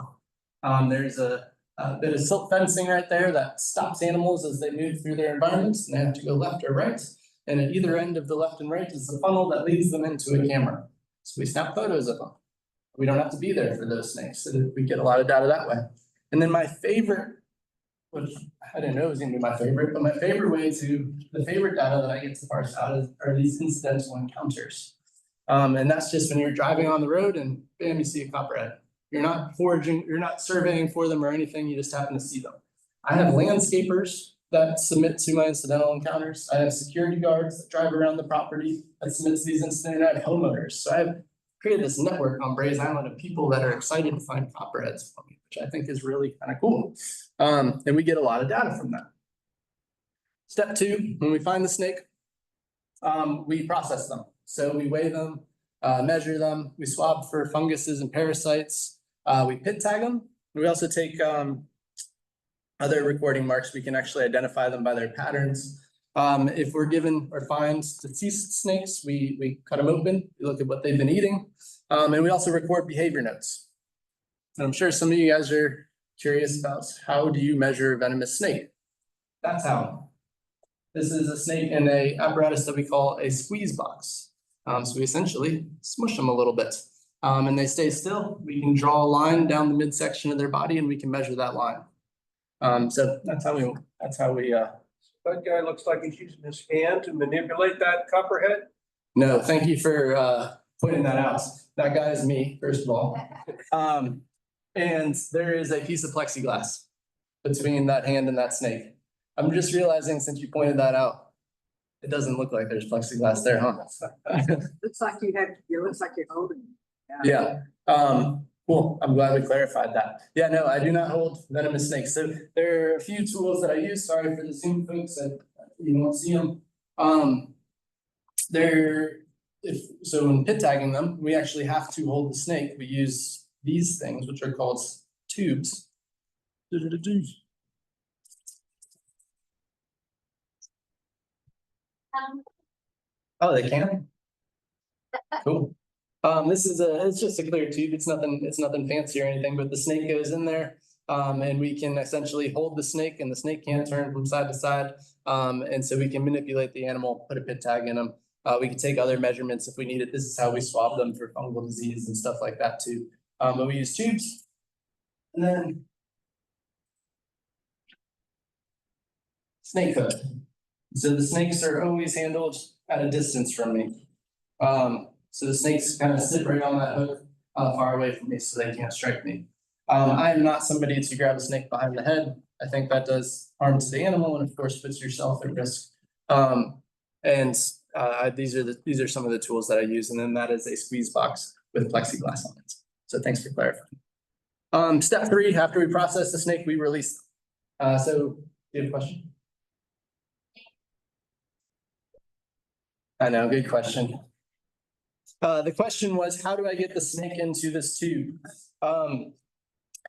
There's a bit of silk fencing right there that stops animals as they move through their environments and they have to go left or right. And at either end of the left and right is the funnel that leads them into a camera. So we snap photos of them. We don't have to be there for those snakes. So we get a lot of data that way. And then my favorite, which I didn't know it was gonna be my favorite, but my favorite way the favorite data that I get to parse out are these incidental encounters. And that's just when you're driving on the road and bam, you see a copperhead. You're not foraging, you're not surveying for them or anything, you just happen to see them. I have landscapers that submit to my incidental encounters. I have security guards that drive around the property that submit to these incidents. I have homeowners. So I've created this network on Braze Island of people that are excited to find copperheads for me, which I think is really kind of cool. And we get a lot of data from that. Step 2, when we find the snake, we process them. So we weigh them, measure them, we swab for funguses and parasites, we pit tag them. We also take other recording marks. We can actually identify them by their patterns. If we're given or find deceased snakes, we cut them open, we look at what they've been eating, and we also record behavior notes. And I'm sure some of you guys are curious about how do you measure a venomous snake? That's how. This is a snake in a apparatus that we call a squeeze box. So we essentially smush them a little bit and they stay still. We can draw a line down the midsection of their body and we can measure that line. So that's how we. That guy looks like he's using his hand to manipulate that copperhead. No, thank you for pointing that out. That guy is me, first of all. And there is a piece of plexiglass between that hand and that snake. I'm just realizing since you pointed that out, it doesn't look like there's plexiglass there, huh? Looks like it looks like you're holding. Yeah. Cool. I'm glad we clarified that. Yeah, no, I do not hold venomous snakes. So there are a few tools that I use. Sorry for the Zoom folks that you won't see them. So when pit tagging them, we actually have to hold the snake. We use these things, which are called tubes. Oh, they can? Cool. This is it's just a clear tube. It's nothing fancy or anything, but the snake goes in there. And we can essentially hold the snake and the snake can't turn from side to side. And so we can manipulate the animal, put a pit tag in them. We can take other measurements if we need it. This is how we swab them for fungal disease and stuff like that too. But we use tubes. And then snake hook. So the snakes are always handled at a distance from me. So the snakes kind of sit right on that hook far away from me so they can't strike me. I am not somebody to grab a snake behind the head. I think that does harm to the animal and of course puts yourself at risk. These are some of the tools that I use, and then that is a squeeze box with plexiglass on it. So thanks for clarifying. Step 3, after we process the snake, we release them. So do you have a question? I know, good question. The question was, how do I get the snake into this tube?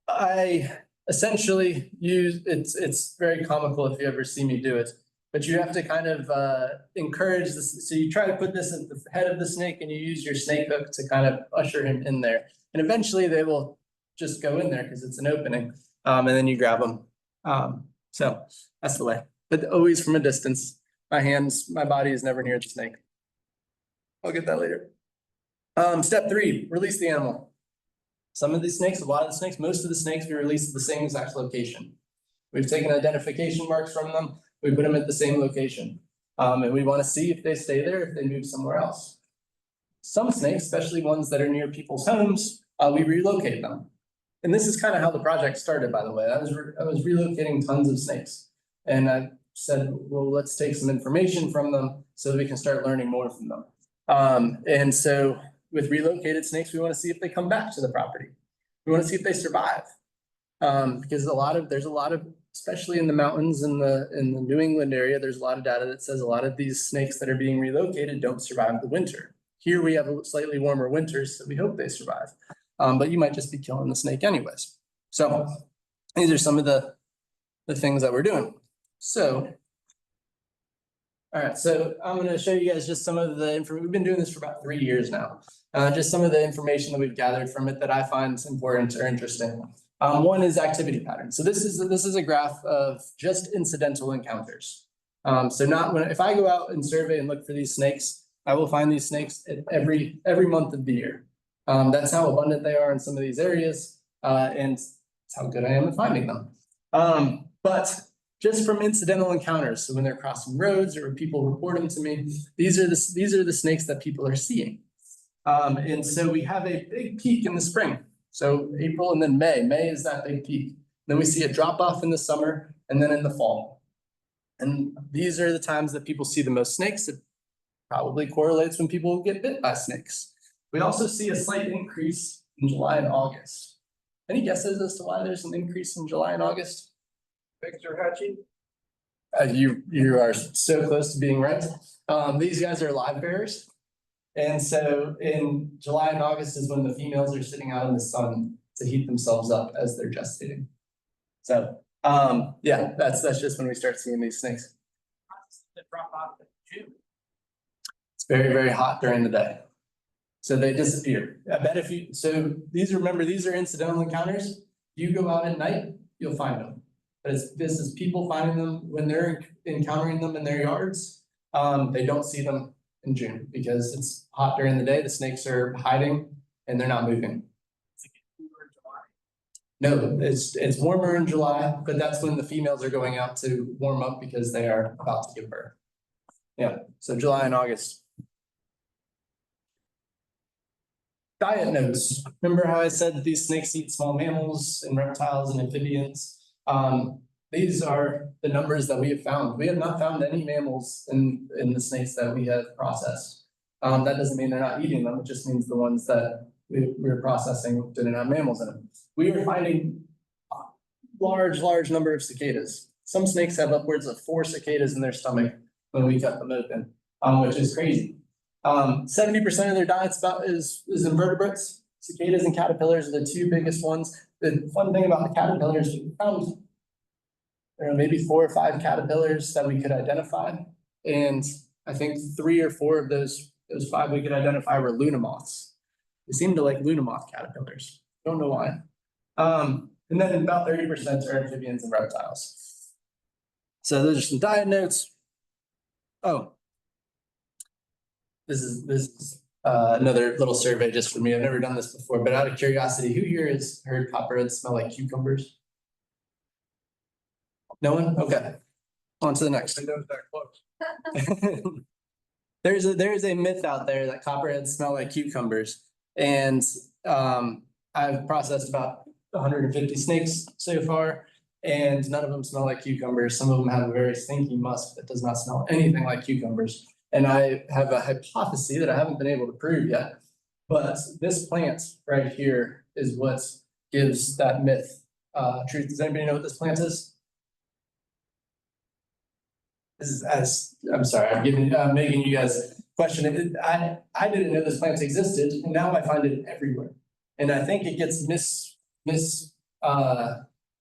I essentially use, it's very comical if you ever see me do it, but you have to kind of encourage this. So you try to put this at the head of the snake and you use your snake hook to kind of usher him in there. And eventually they will just go in there because it's an opening, and then you grab them. So that's the way, but always from a distance. My body is never near the snake. I'll get that later. Step 3, release the animal. Some of these snakes, a lot of the snakes, most of the snakes we release at the same exact location. We've taken identification marks from them, we put them at the same location. And we want to see if they stay there, if they move somewhere else. Some snakes, especially ones that are near people's homes, we relocate them. And this is kind of how the project started, by the way. I was relocating tons of snakes. And I said, well, let's take some information from them so that we can start learning more from them. And so with relocated snakes, we want to see if they come back to the property. We want to see if they survive. Because there's a lot of, especially in the mountains in the New England area, there's a lot of data that says a lot of these snakes that are being relocated don't survive the winter. Here we have a slightly warmer winters, so we hope they survive. But you might just be killing the snake anyways. So these are some of the things that we're doing. So, all right, so I'm going to show you guys just some of the information. We've been doing this for about 3 years now. Just some of the information that we've gathered from it that I find important or interesting. One is activity patterns. So this is a graph of just incidental encounters. So if I go out and survey and look for these snakes, I will find these snakes at every month of the year. That's how abundant they are in some of these areas, and it's how good I am at finding them. But just from incidental encounters, so when they're crossing roads or when people report them to me, these are the snakes that people are seeing. And so we have a big peak in the spring. So April and then May. May is that big peak. Then we see a drop off in the summer and then in the fall. And these are the times that people see the most snakes. It probably correlates when people get bit by snakes. We also see a slight increase in July and August. Any guesses as to why there's an increase in July and August? Pigs are hatching. You are so close to being right. These guys are live bearers. And so in July and August is when the females are sitting out in the sun to heat themselves up as they're gestating. So yeah, that's just when we start seeing these snakes. Drop off in June. It's very, very hot during the day. So they disappear. I bet these are incidental encounters. You go out at night, you'll find them. But this is people finding them when they're encountering them in their yards. They don't see them in June because it's hot during the day. The snakes are hiding and they're not moving. No, it's warmer in July, but that's when the females are going out to warm up because they are about to give birth. Yeah, so July and August. Diet notes. Remember how I said that these snakes eat small mammals and reptiles and amphibians? These are the numbers that we have found. We have not found any mammals in the snakes that we have processed. That doesn't mean they're not eating them. It just means the ones that we're processing didn't have mammals in them. We are finding a large number of cicadas. Some snakes have upwards of 4 cicadas in their stomach when we cut them open, which is crazy. 70% of their diet's is invertebrates. Cicadas and caterpillars are the 2 biggest ones. The fun thing about the caterpillars, we found maybe 4 or 5 caterpillars that we could identify. And I think 3 or 4 of those 5 we could identify were Luna moths. They seem to like Luna moth caterpillars. Don't know why. And then about 30% are amphibians and reptiles. So those are some diet notes. Oh, this is another little survey just for me. I've never done this before, but out of curiosity, who here has heard copperheads smell like cucumbers? No one? Okay. On to the next. I know it's that close. There's a myth out there that copperheads smell like cucumbers. And I've processed about 150 snakes so far, and none of them smell like cucumbers. Some of them have a very stinky musk that does not smell anything like cucumbers. And I have a hypothesis that I haven't been able to prove yet. But this plant right here is what gives that myth truth. Does anybody know what this plant is? I'm sorry, I'm making you guys question it. I didn't know this plant existed, and now I find it everywhere. And I think it gets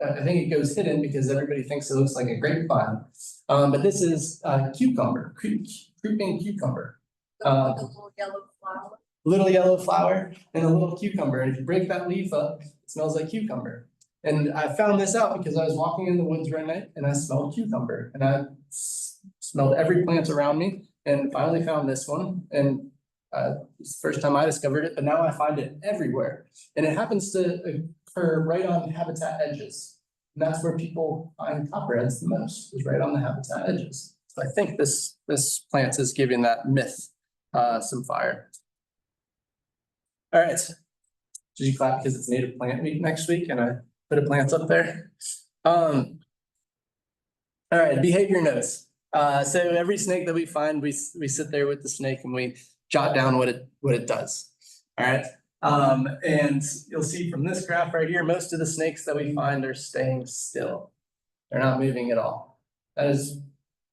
I think it goes hidden because everybody thinks it looks like a grapevine. But this is cucumber, creeping cucumber. Little yellow flower. Little yellow flower and a little cucumber. And if you break that leaf up, it smells like cucumber. And I found this out because I was walking in the woods one night and I smelled cucumber, and I smelled every plant around me and finally found this one. And it's the first time I discovered it, but now I find it everywhere. And it happens to occur right on habitat edges. And that's where people find copperheads the most, is right on the habitat edges. So I think this plant is giving that myth some fire. All right. Did you clap because it's Native Plant Week next week and I put a plant up there? All right, behavior notes. So every snake that we find, we sit there with the snake and we jot down what it does. All right, and you'll see from this graph right here, most of the snakes that we find are staying still. They're not moving at all. That is,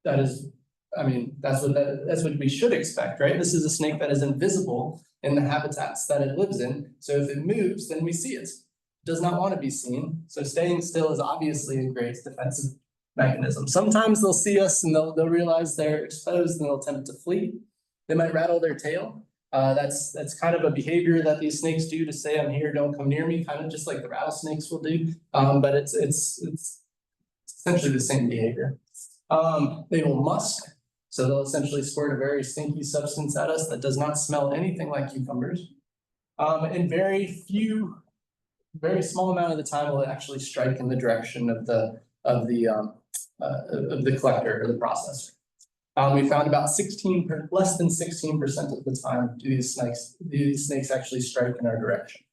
I mean, that's what we should expect, right? This is a snake that is invisible in the habitats that it lives in. So if it moves, then we see it. It does not want to be seen. So staying still is obviously a great defensive mechanism. Sometimes they'll see us and they'll realize they're exposed and they'll attempt to flee. They might rattle their tail. That's kind of a behavior that these snakes do to say, I'm here, don't come near me, kind of just like the rattlesnakes will do. But it's essentially the same behavior. They will musk. So they'll essentially squirt a very stinky substance at us that does not smell anything like cucumbers. And very small amount of the time will actually strike in the direction of the collector or the processor. We found about less than 16% of the time do these snakes actually strike in our direction.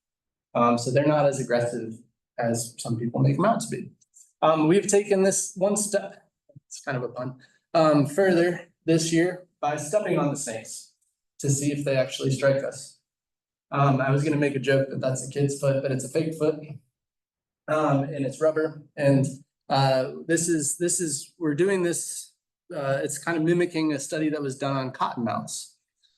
So they're not as aggressive as some people make them out to be. We've taken this one step, it's kind of a pun, further this year by stepping on the snakes to see if they actually strike us. I was gonna make a joke that that's a kid's foot, but it's a fake foot. And it's rubber. And we're doing this, it's kind of mimicking a study that was done on cottonmouths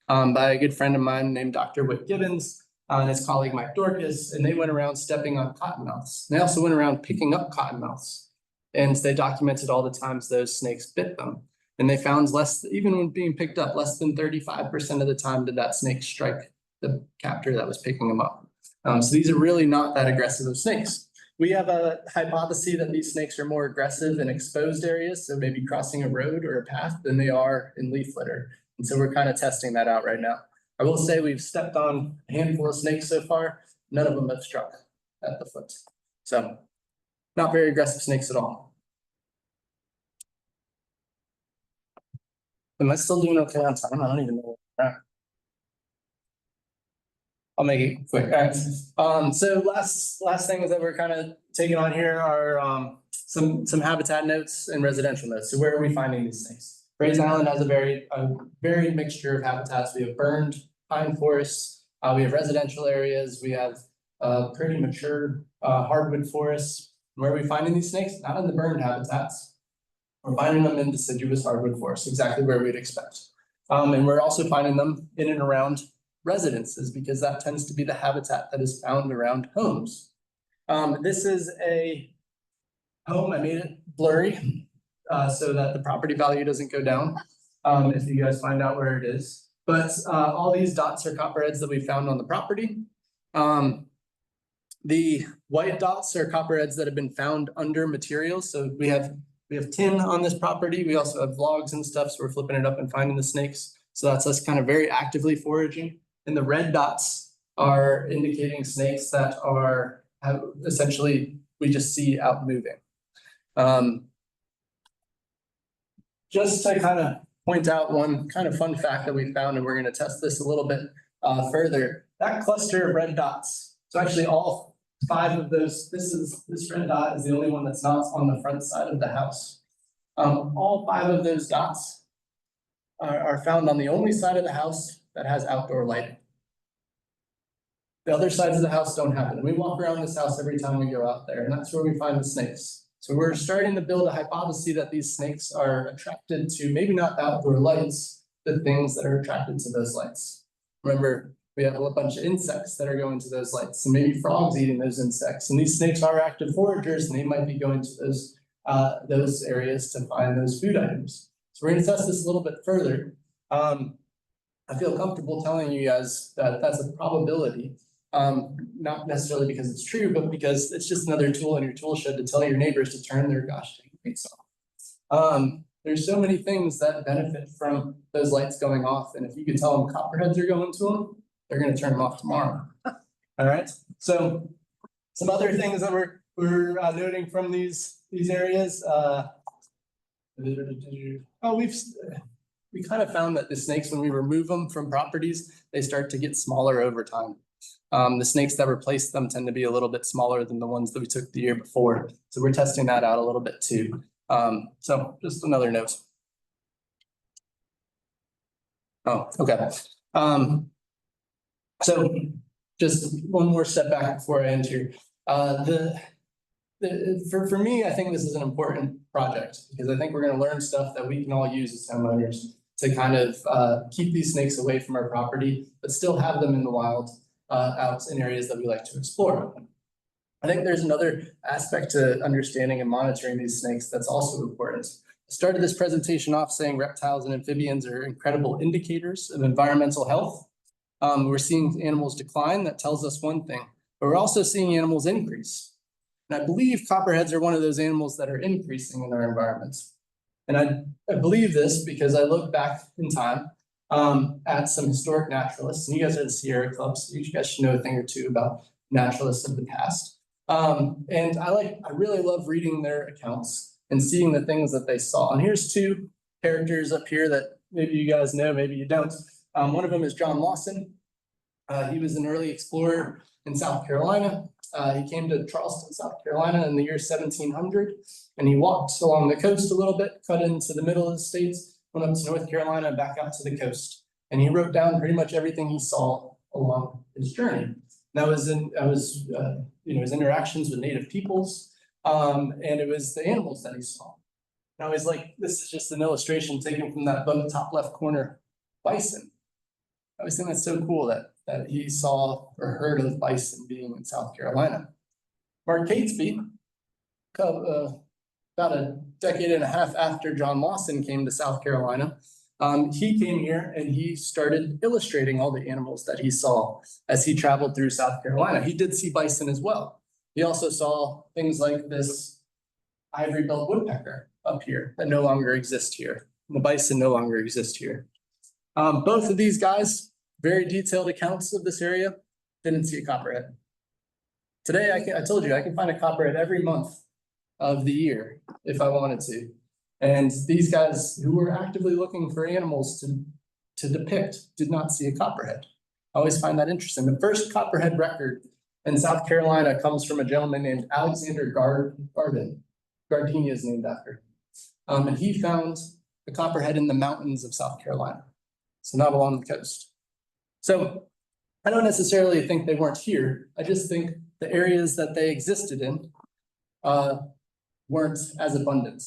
by a good friend of mine named Dr. Whit Gibbons and his colleague Mike Dorcas, and they went around stepping on cottonmouths. They also went around picking up cottonmouths, and they documented all the times those snakes bit them. And they found even when being picked up, less than 35% of the time did that snake strike the captor that was picking them up. So these are really not that aggressive of snakes. We have a hypothesis that these snakes are more aggressive in exposed areas, so maybe crossing a road or a path, than they are in leaf litter. And so we're kind of testing that out right now. I will say we've stepped on a handful of snakes so far. None of them have struck at the foot. So not very aggressive snakes at all. Am I still doing okay on time? I don't even know. I'll make it quick. All right. So last things that we're kind of taking on here are some habitat notes and residential notes. So where are we finding these snakes? Grays Island has a varied mixture of habitats. We have burned pine forests, we have residential areas, we have pretty mature hardwood forests. Where are we finding these snakes? Not in the burned habitats. We're finding them in deciduous hardwood forests, exactly where we'd expect. And we're also finding them in and around residences, because that tends to be the habitat that is found around homes. This is a home. I made it blurry so that the property value doesn't go down if you guys find out where it is. But all these dots are copperheads that we found on the property. The white dots are copperheads that have been found under materials. So we have tin on this property. We also have logs and stuff, so we're flipping it up and finding the snakes. So that's us kind of very actively foraging. And the red dots are indicating snakes that have essentially we just see out moving. Just to kind of point out one kind of fun fact that we found, and we're going to test this a little bit further. That cluster of red dots. So actually all 5 of those, this red dot is the only one that's not on the front side of the house. All 5 of those dots are found on the only side of the house that has outdoor lighting. The other sides of the house don't have it. And we walk around this house every time we go out there, and that's where we find the snakes. So we're starting to build a hypothesis that these snakes are attracted to maybe not outdoor lights, the things that are attracted to those lights. Remember, we have a bunch of insects that are going to those lights, and maybe frogs eating those insects. And these snakes are active foragers, and they might be going to those areas to find those food items. So we're going to test this a little bit further. I feel comfortable telling you guys that that's a probability, not necessarily because it's true, but because it's just another tool in your tool shed to tell your neighbors to turn their gosh dang lights on. There's so many things that benefit from those lights going off, and if you can tell them copperheads are going to them, they're going to turn them off tomorrow. All right. So some other things that we're noting from these areas. We kind of found that the snakes, when we remove them from properties, they start to get smaller over time. The snakes that replace them tend to be a little bit smaller than the ones that we took the year before. So we're testing that out a little bit too. So just another note. Oh, okay. So just one more step back before I end here. For me, I think this is an important project because I think we're going to learn stuff that we can all use as homeowners to kind of keep these snakes away from our property, but still have them in the wild out in areas that we like to explore. I think there's another aspect to understanding and monitoring these snakes that's also important. I started this presentation off saying reptiles and amphibians are incredible indicators of environmental health. We're seeing animals decline. That tells us one thing, but we're also seeing animals increase. And I believe copperheads are one of those animals that are increasing in our environments. And I believe this because I look back in time at some historic naturalists, and you guys are the Sierra Club, so you guys should know a thing or two about naturalists of the past. And I really love reading their accounts and seeing the things that they saw. And here's two characters up here that maybe you guys know, maybe you don't. One of them is John Lawson. He was an early explorer in South Carolina. He came to Charleston, South Carolina in the year 1700, and he walked along the coast a little bit, cut into the middle of the states, went up to North Carolina and back out to the coast. And he wrote down pretty much everything he saw along his journey. That was his interactions with native peoples, and it was the animals that he saw. And I was like, this is just an illustration taken from that top left corner, bison. I always think that's so cool that he saw or heard of bison being in South Carolina. Mark Catesby, about a decade and a half after John Lawson came to South Carolina, he came here and he started illustrating all the animals that he saw as he traveled through South Carolina. He did see bison as well. He also saw things like this ivory-billed woodpecker up here that no longer exist here. The bison no longer exist here. Both of these guys, very detailed accounts of this area, didn't see a copperhead. Today, I told you, I can find a copperhead every month of the year if I wanted to. And these guys who were actively looking for animals to depict did not see a copperhead. I always find that interesting. The first copperhead record in South Carolina comes from a gentleman named Alexander Gardenia is named after. And he found a copperhead in the mountains of South Carolina, so not along the coast. So I don't necessarily think they weren't here. I just think the areas that they existed in weren't as abundant.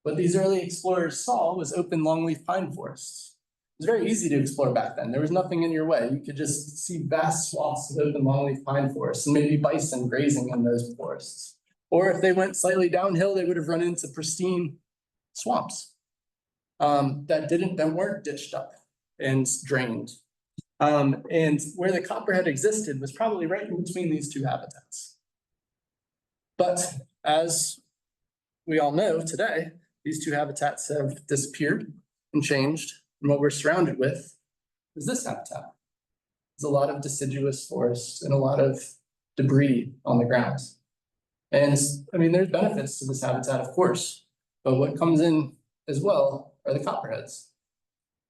What these early explorers saw was open longleaf pine forests. It was very easy to explore back then. There was nothing in your way. You could just see vast swaths of open longleaf pine forests and maybe bison grazing in those forests. Or if they went slightly downhill, they would have run into pristine swamps that weren't ditched up and drained. And where the copperhead existed was probably right in between these two habitats. But as we all know today, these two habitats have disappeared and changed. And what we're surrounded with is this habitat. There's a lot of deciduous forests and a lot of debris on the ground. And I mean, there's benefits to this habitat, of course, but what comes in as well are the copperheads.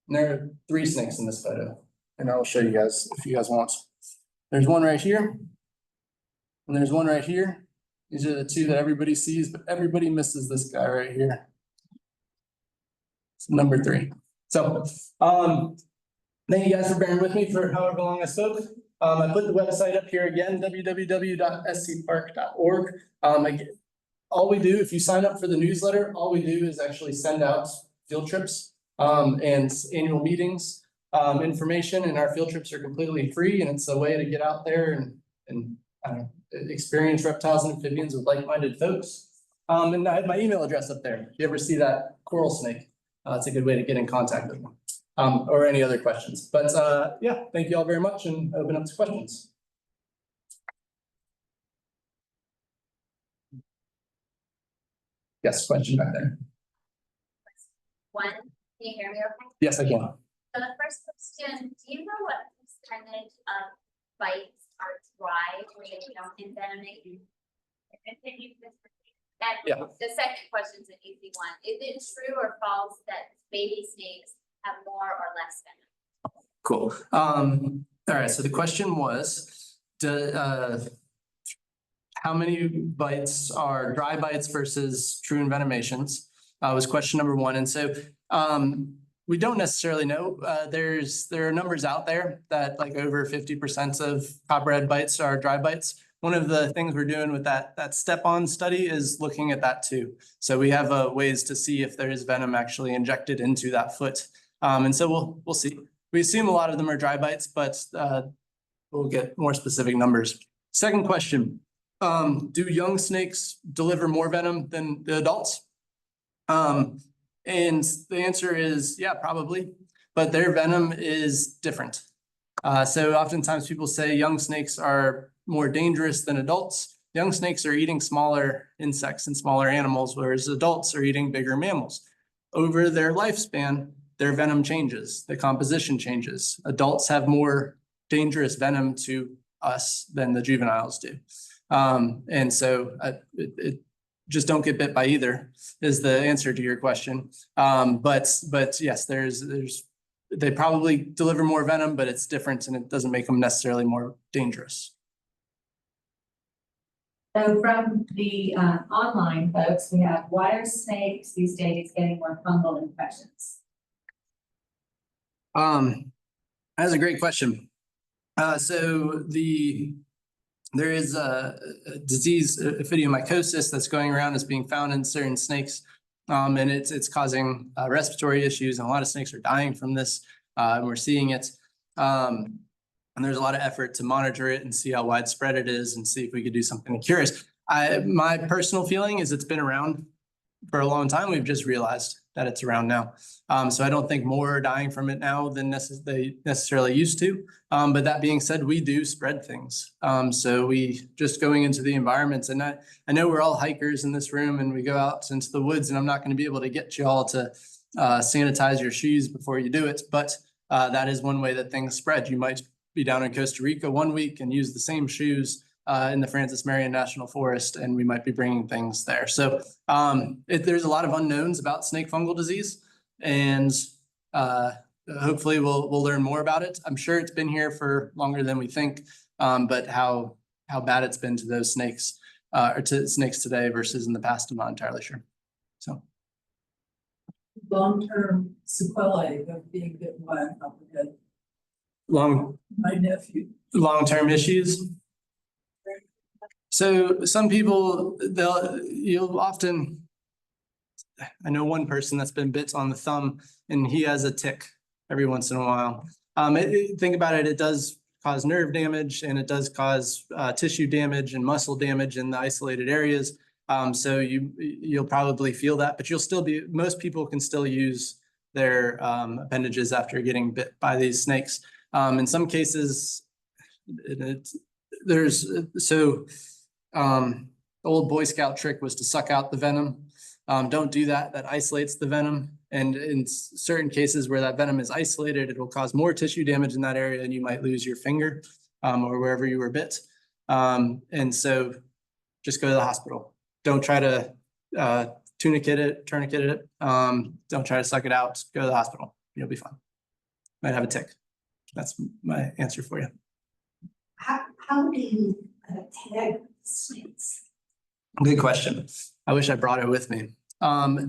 And there are 3 snakes in this photo, and I'll show you guys if you guys want. There's one right here, and there's one right here. These are the 2 that everybody sees, but everybody misses this guy right here. It's number 3. So, thank you guys for bearing with me for however long I spoke. I put the website up here again, www.scpark.org. All we do, if you sign up for the newsletter, all we do is actually send out field trips and annual meetings information, and our field trips are completely free, and it's a way to get out there and experience reptiles and amphibians with like-minded folks. And I had my email address up there. If you ever see that coral snake, it's a good way to get in contact with me. Or any other questions. But yeah, thank you all very much, and open up to questions. Yes, question back there. One, can you hear me okay? Yes, I can. So the first question, do you know what percentage of bites are dry where they don't envenomate? And Yeah. the second question is an easy one. Is it true or false that baby snakes have more or less venom? Cool. All right, so the question was, how many bites are dry bites versus true envenomations? Was question number 1. And so We don't necessarily know. There are numbers out there that like over 50% of copperhead bites are dry bites. One of the things we're doing with that step-on study is looking at that too. So we have ways to see if there is venom actually injected into that foot. And so we'll see. We assume a lot of them are dry bites, but we'll get more specific numbers. Second question, do young snakes deliver more venom than the adults? And the answer is, yeah, probably, but their venom is different. So oftentimes people say young snakes are more dangerous than adults. Young snakes are eating smaller insects and smaller animals, whereas adults are eating bigger mammals. Over their lifespan, their venom changes, the composition changes. Adults have more dangerous venom to us than the juveniles do. And so just don't get bit by either is the answer to your question. But yes, they probably deliver more venom, but it's different and it doesn't make them necessarily more dangerous. So from the online folks, we have, why are snakes these days getting more fungal infections? That's a great question. So there is a disease, ophidiomycosis, that's going around, is being found in certain snakes. And it's causing respiratory issues, and a lot of snakes are dying from this. And we're seeing it. And there's a lot of effort to monitor it and see how widespread it is and see if we could do something to cure it. My personal feeling is it's been around for a long time. We've just realized that it's around now. So I don't think more are dying from it now than they necessarily used to. But that being said, we do spread things. So we just going into the environments, and I know we're all hikers in this room and we go out into the woods, and I'm not going to be able to get you all to sanitize your shoes before you do it. But that is one way that things spread. You might be down in Costa Rica one week and use the same shoes in the Francis Marion National Forest, and we might be bringing things there. So there's a lot of unknowns about snake fungal disease, and hopefully we'll learn more about it. I'm sure it's been here for longer than we think, but how bad it's been to those snakes or to snakes today versus in the past, I'm not entirely sure. So long-term sequelae of being bitten by a copperhead. My nephew. Long-term issues. So some people, you'll often, I know one person that's been bit on the thumb, and he has a tick every once in a while. Think about it, it does cause nerve damage, and it does cause tissue damage and muscle damage in the isolated areas. So you'll probably feel that, but most people can still use their appendages after getting bit by these snakes. In some cases, the old Boy Scout trick was to suck out the venom. Don't do that. That isolates the venom. And in certain cases where that venom is isolated, it will cause more tissue damage in that area, and you might lose your finger or wherever you were bit. And so just go to the hospital. Don't try to tourniquet it. Don't try to suck it out. Go to the hospital. You'll be fine. Might have a tick. That's my answer for you. How do you tag snakes? Good question. I wish I brought it with me.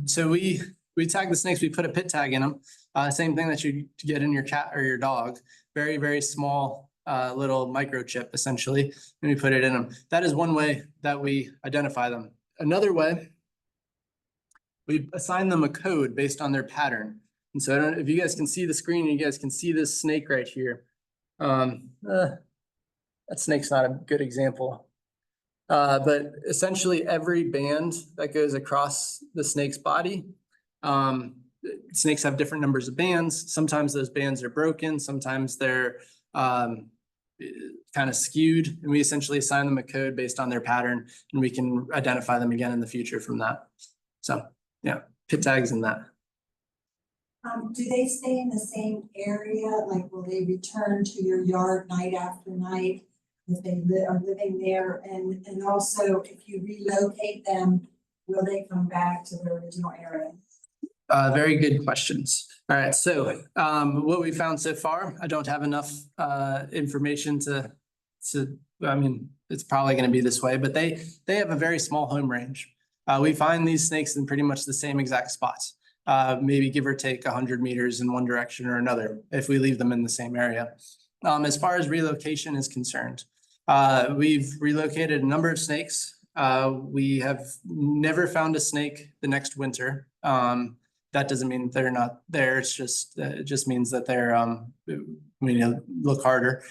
So we tag the snakes. We put a pit tag in them. Same thing that you get in your cat or your dog. Very, very small little microchip, essentially, and we put it in them. That is one way that we identify them. Another way, we assign them a code based on their pattern. And so I don't know if you guys can see the screen, you guys can see this snake right here. That snake's not a good example. But essentially every band that goes across the snake's body, snakes have different numbers of bands. Sometimes those bands are broken. Sometimes they're kind of skewed, and we essentially assign them a code based on their pattern, and we can identify them again in the future from that. So yeah, pit tags in that. Do they stay in the same area? Like, will they return to your yard night after night if they are living there? And also, if you relocate them, will they come back to their original area? Very good questions. All right, so what we found so far, I don't have enough information to. I mean, it's probably going to be this way, but they have a very small home range. We find these snakes in pretty much the same exact spots. maybe give or take 100 meters in one direction or another if we leave them in the same area. As far as relocation is concerned, we've relocated a number of snakes. We have never found a snake the next winter. That doesn't mean they're not there. It's just, it just means that they're, we need to look harder.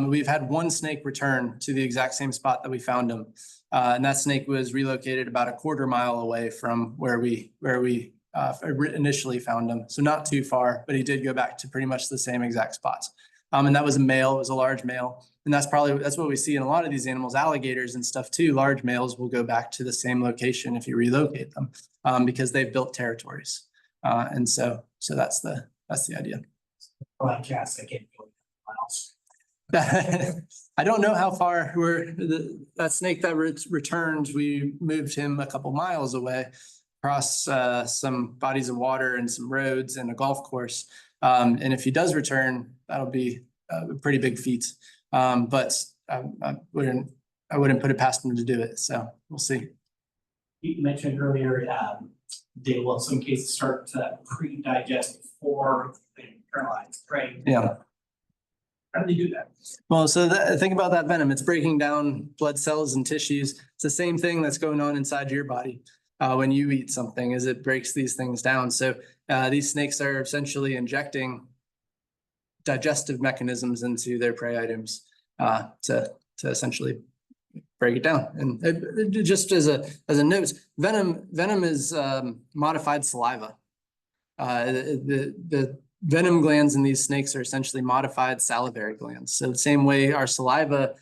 We've had one snake return to the exact same spot that we found him. And that snake was relocated about a quarter mile away from where we initially found him. So not too far, but he did go back to pretty much the same exact spots. And that was a male, it was a large male. And that's what we see in a lot of these animals, alligators and stuff too. Large males will go back to the same location if you relocate them, because they've built territories. And so that's the idea. Like cats, they can't go miles. I don't know how far that snake that returned, we moved him a couple miles away across some bodies of water and some roads and a golf course. And if he does return, that'll be a pretty big feat. But I wouldn't put it past him to do it. So we'll see. You mentioned earlier, they will in some cases start to pre-digest before they internalize, right? Yeah. How do they do that? Well, so think about that venom. It's breaking down blood cells and tissues. It's the same thing that's going on inside your body when you eat something, is it breaks these things down. So these snakes are essentially injecting digestive mechanisms into their prey items to essentially break it down. And just as a note, venom is modified saliva. The venom glands in these snakes are essentially modified salivary glands. So the same way our saliva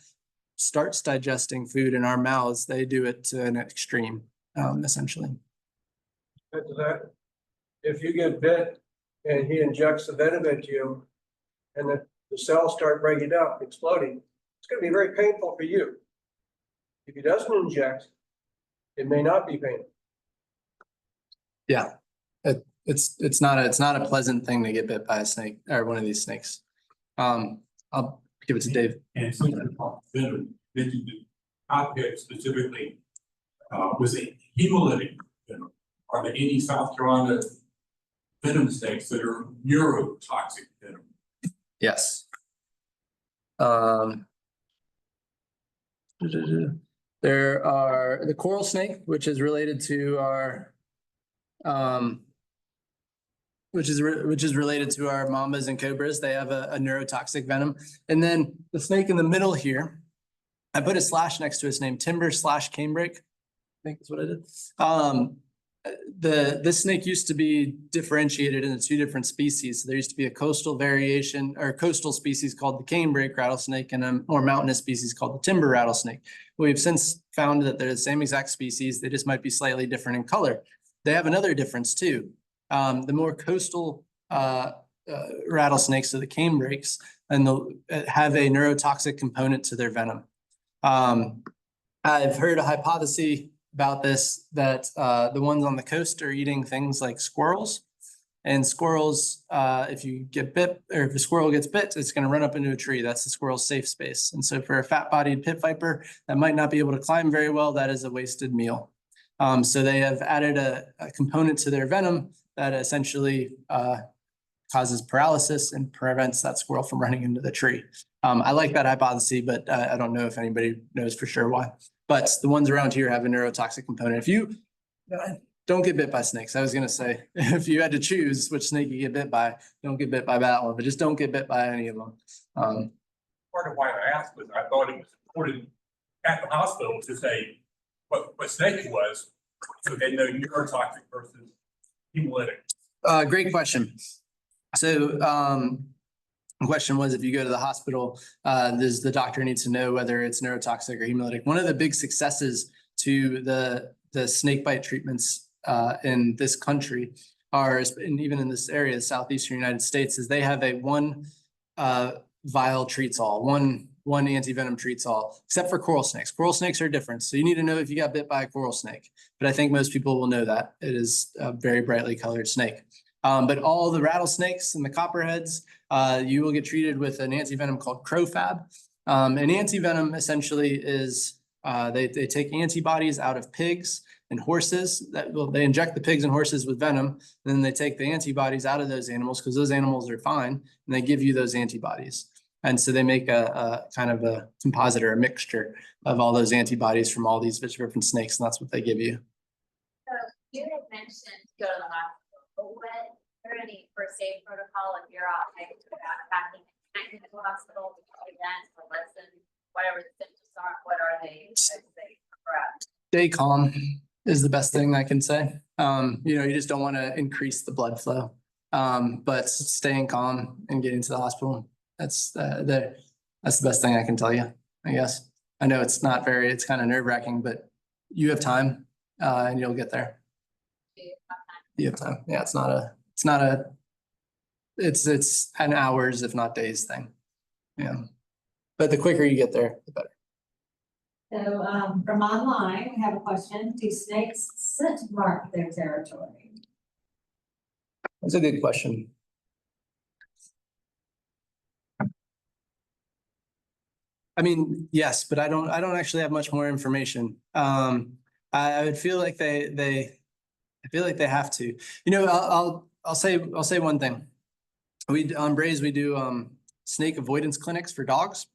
starts digesting food in our mouths, they do it to an extreme, essentially. After that, if you get bit and he injects the venom into you and the cells start breaking up, exploding, it's going to be very painful for you. If he doesn't inject, it may not be painful. Yeah, it's not a pleasant thing to get bit by a snake or one of these snakes. I'll give it to Dave. And something called venom, mentioned the Copperhead specifically, was a hemolytic venom. Are there any South Carolina venom snakes that are neurotoxic venom? Yes. There are the coral snake, which is related to our which is related to our mambas and cobras. They have a neurotoxic venom. And then the snake in the middle here, I put a slash next to its name, timber/canebrake. I think that's what I did. This snake used to be differentiated into two different species. So there used to be a coastal variation or coastal species called the canebrake rattlesnake and a more mountainous species called the timber rattlesnake. We've since found that they're the same exact species. They just might be slightly different in color. They have another difference too. The more coastal rattlesnakes, so the canebrakes, and they'll have a neurotoxic component to their venom. I've heard a hypothesis about this, that the ones on the coast are eating things like squirrels. And squirrels, if you get bit, or if a squirrel gets bit, it's going to run up into a tree. That's the squirrel's safe space. And so for a fat-bodied pit viper that might not be able to climb very well, that is a wasted meal. So they have added a component to their venom that essentially causes paralysis and prevents that squirrel from running into the tree. I like that hypothesis, but I don't know if anybody knows for sure why. But the ones around here have a neurotoxic component. If you don't get bit by snakes, I was going to say, if you had to choose which snake you get bit by, don't get bit by that one, but just don't get bit by any of them. Part of why I asked was I thought it was important at the hospital to say what snake it was, so they know neurotoxic versus hemolytic. Great question. So the question was, if you go to the hospital, does the doctor needs to know whether it's neurotoxic or hemolytic? One of the big successes to the snake bite treatments in this country are, and even in this area, the southeastern United States, is they have a one vial treats all, one anti-venom treats all, except for coral snakes. Coral snakes are different. So you need to know if you got bit by a coral snake. But I think most people will know that. It is a very brightly colored snake. But all the rattlesnakes and the copperheads, you will get treated with an anti-venom called crofab. An anti-venom essentially is, they take antibodies out of pigs in horses. They inject the pigs and horses with venom, and then they take the antibodies out of those animals because those animals are fine, and they give you those antibodies. And so they make a kind of a composite or a mixture of all those antibodies from all these different snakes, and that's what they give you. So you had mentioned go to the hospital, but what are any first aid protocol if you're out packing to the hospital to prevent or lessen whatever the symptoms are? What are they? Stay calm is the best thing I can say. You just don't want to increase the blood flow. But staying calm and getting to the hospital, that's the best thing I can tell you, I guess. I know it's kind of nerve-wracking, but you have time, and you'll get there. You have time. Yeah, it's an hours, if not days thing. Yeah. But the quicker you get there, the better. So, from online, we have a question. Do snakes scent mark their territory? That's a good question. I mean, yes, but I don't actually have much more information. I would feel like I feel like they have to. I'll say one thing. On Braze, we do snake avoidance clinics for dogs.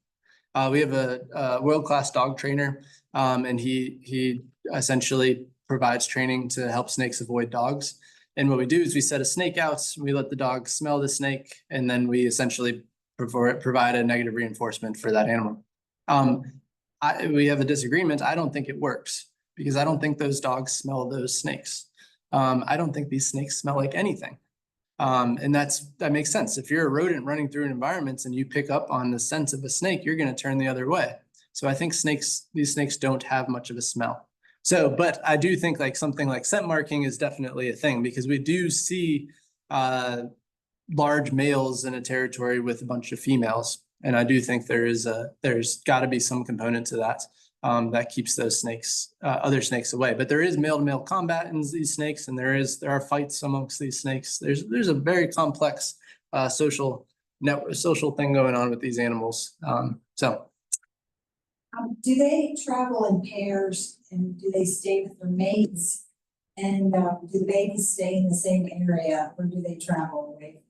We have a world-class dog trainer, and he essentially provides training to help snakes avoid dogs. And what we do is we set a snake out, we let the dog smell the snake, and then we essentially provide a negative reinforcement for that animal. We have a disagreement. I don't think it works because I don't think those dogs smell those snakes. I don't think these snakes smell like anything. And that makes sense. If you're a rodent running through an environment and you pick up on the scent of a snake, you're going to turn the other way. So I think these snakes don't have much of a smell. So, but I do think like something like scent marking is definitely a thing because we do see large males in a territory with a bunch of females. And I do think there's got to be some component to that that keeps those snakes, other snakes away. But there is male-to-male combat in these snakes, and there are fights amongst these snakes. There's a very complex social thing going on with these animals. Do they travel in pairs and do they stay with their mates? And do the babies stay in the same area or do they travel away from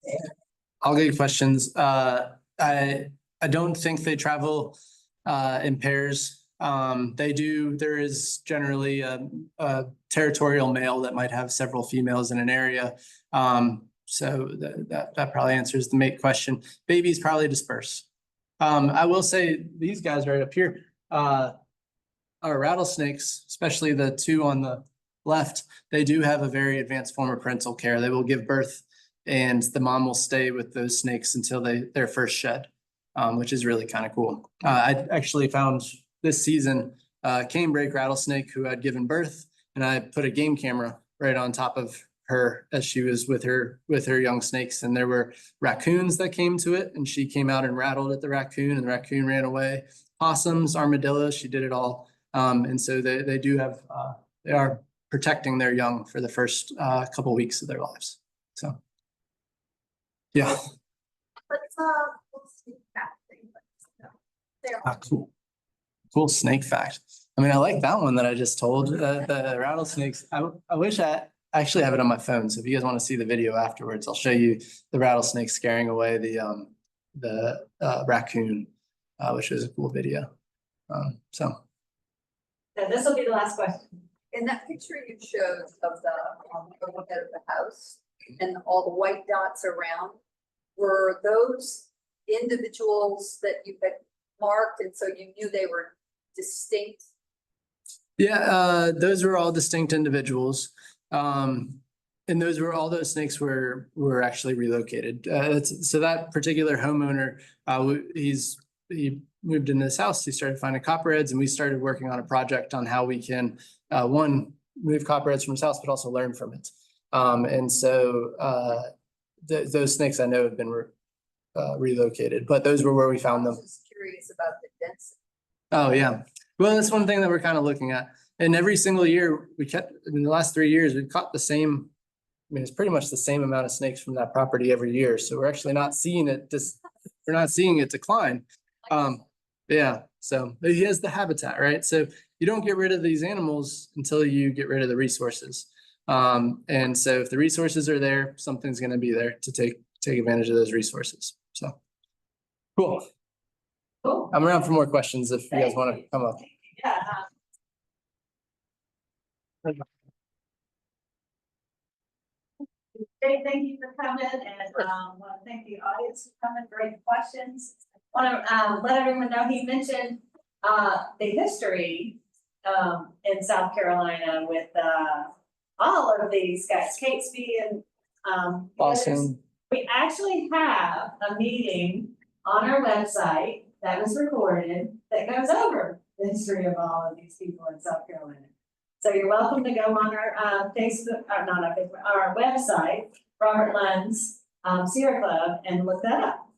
there? All good questions. I don't think they travel in pairs. They do. There is generally a territorial male that might have several females in an area. So that probably answers the mate question. Babies probably disperse. I will say these guys right up here are rattlesnakes, especially the two on the left. They do have a very advanced form of parental care. They will give birth and the mom will stay with those snakes until their first shed, which is really kind of cool. I actually found this season a canebrake rattlesnake who had given birth, and I put a game camera right on top of her as she was with her young snakes, and there were raccoons that came to it, and she came out and rattled at the raccoon, and the raccoon ran away. Possums, armadillos, she did it all. And so they do have they are protecting their young for the first couple weeks of their lives. So yeah. Cool snake fact. I mean, I like that one that I just told, the rattlesnakes. I wish I actually have it on my phone. So if you guys want to see the video afterwards, I'll show you the rattlesnake scaring away the raccoon, which is a cool video. So this will be the last question. In that picture you showed of the overhead of the house and all the white dots around, were those individuals that you had marked and so you knew they were distinct? Yeah, those were all distinct individuals. And all those snakes were actually relocated. So that particular homeowner, he moved into this house, he started finding copperheads, and we started working on a project on how we can, one, move copperheads from his house, but also learn from it. And so those snakes I know have been relocated, but those were where we found them. I was curious about the density. Oh, yeah. Well, that's one thing that we're kind of looking at. And every single year in the last 3 years, we've caught the same, I mean, it's pretty much the same amount of snakes from that property every year. So we're actually not seeing it, we're not seeing it decline. Yeah, so he has the habitat, right? So you don't get rid of these animals until you get rid of the resources. And so if the resources are there, something's gonna be there to take advantage of those resources. So, cool. Cool. I'm around for more questions if you guys wanna come up. Yeah. Great, thank you for coming and, want to thank the audience for coming, great questions. Want to, let everyone know, he mentioned, the history, in South Carolina with, all of these guys, Catesby and, Awesome. we actually have a meeting on our website that was recorded that goes over the history of all of these people in South Carolina. So you're welcome to go on our Facebook, or not our Facebook, our website, Robert Lunz Sierra Club, and look that up.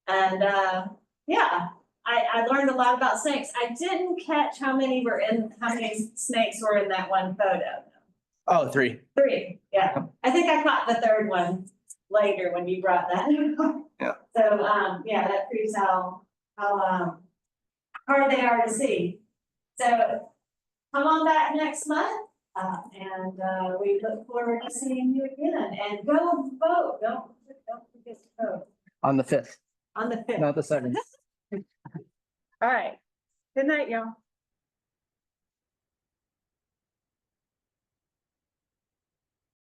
And yeah, I learned a lot about snakes. I didn't catch how many snakes were in that one photo. Oh, 3. 3, yeah. I think I caught the 3rd one later when you brought that. Yeah. So yeah, that proves how hard they are to see. So come on back next month, and we look forward to seeing you again. And go vote. Don't forget to vote. On the 5th, On the 5th. not the 7th. All right. Good night, y'all.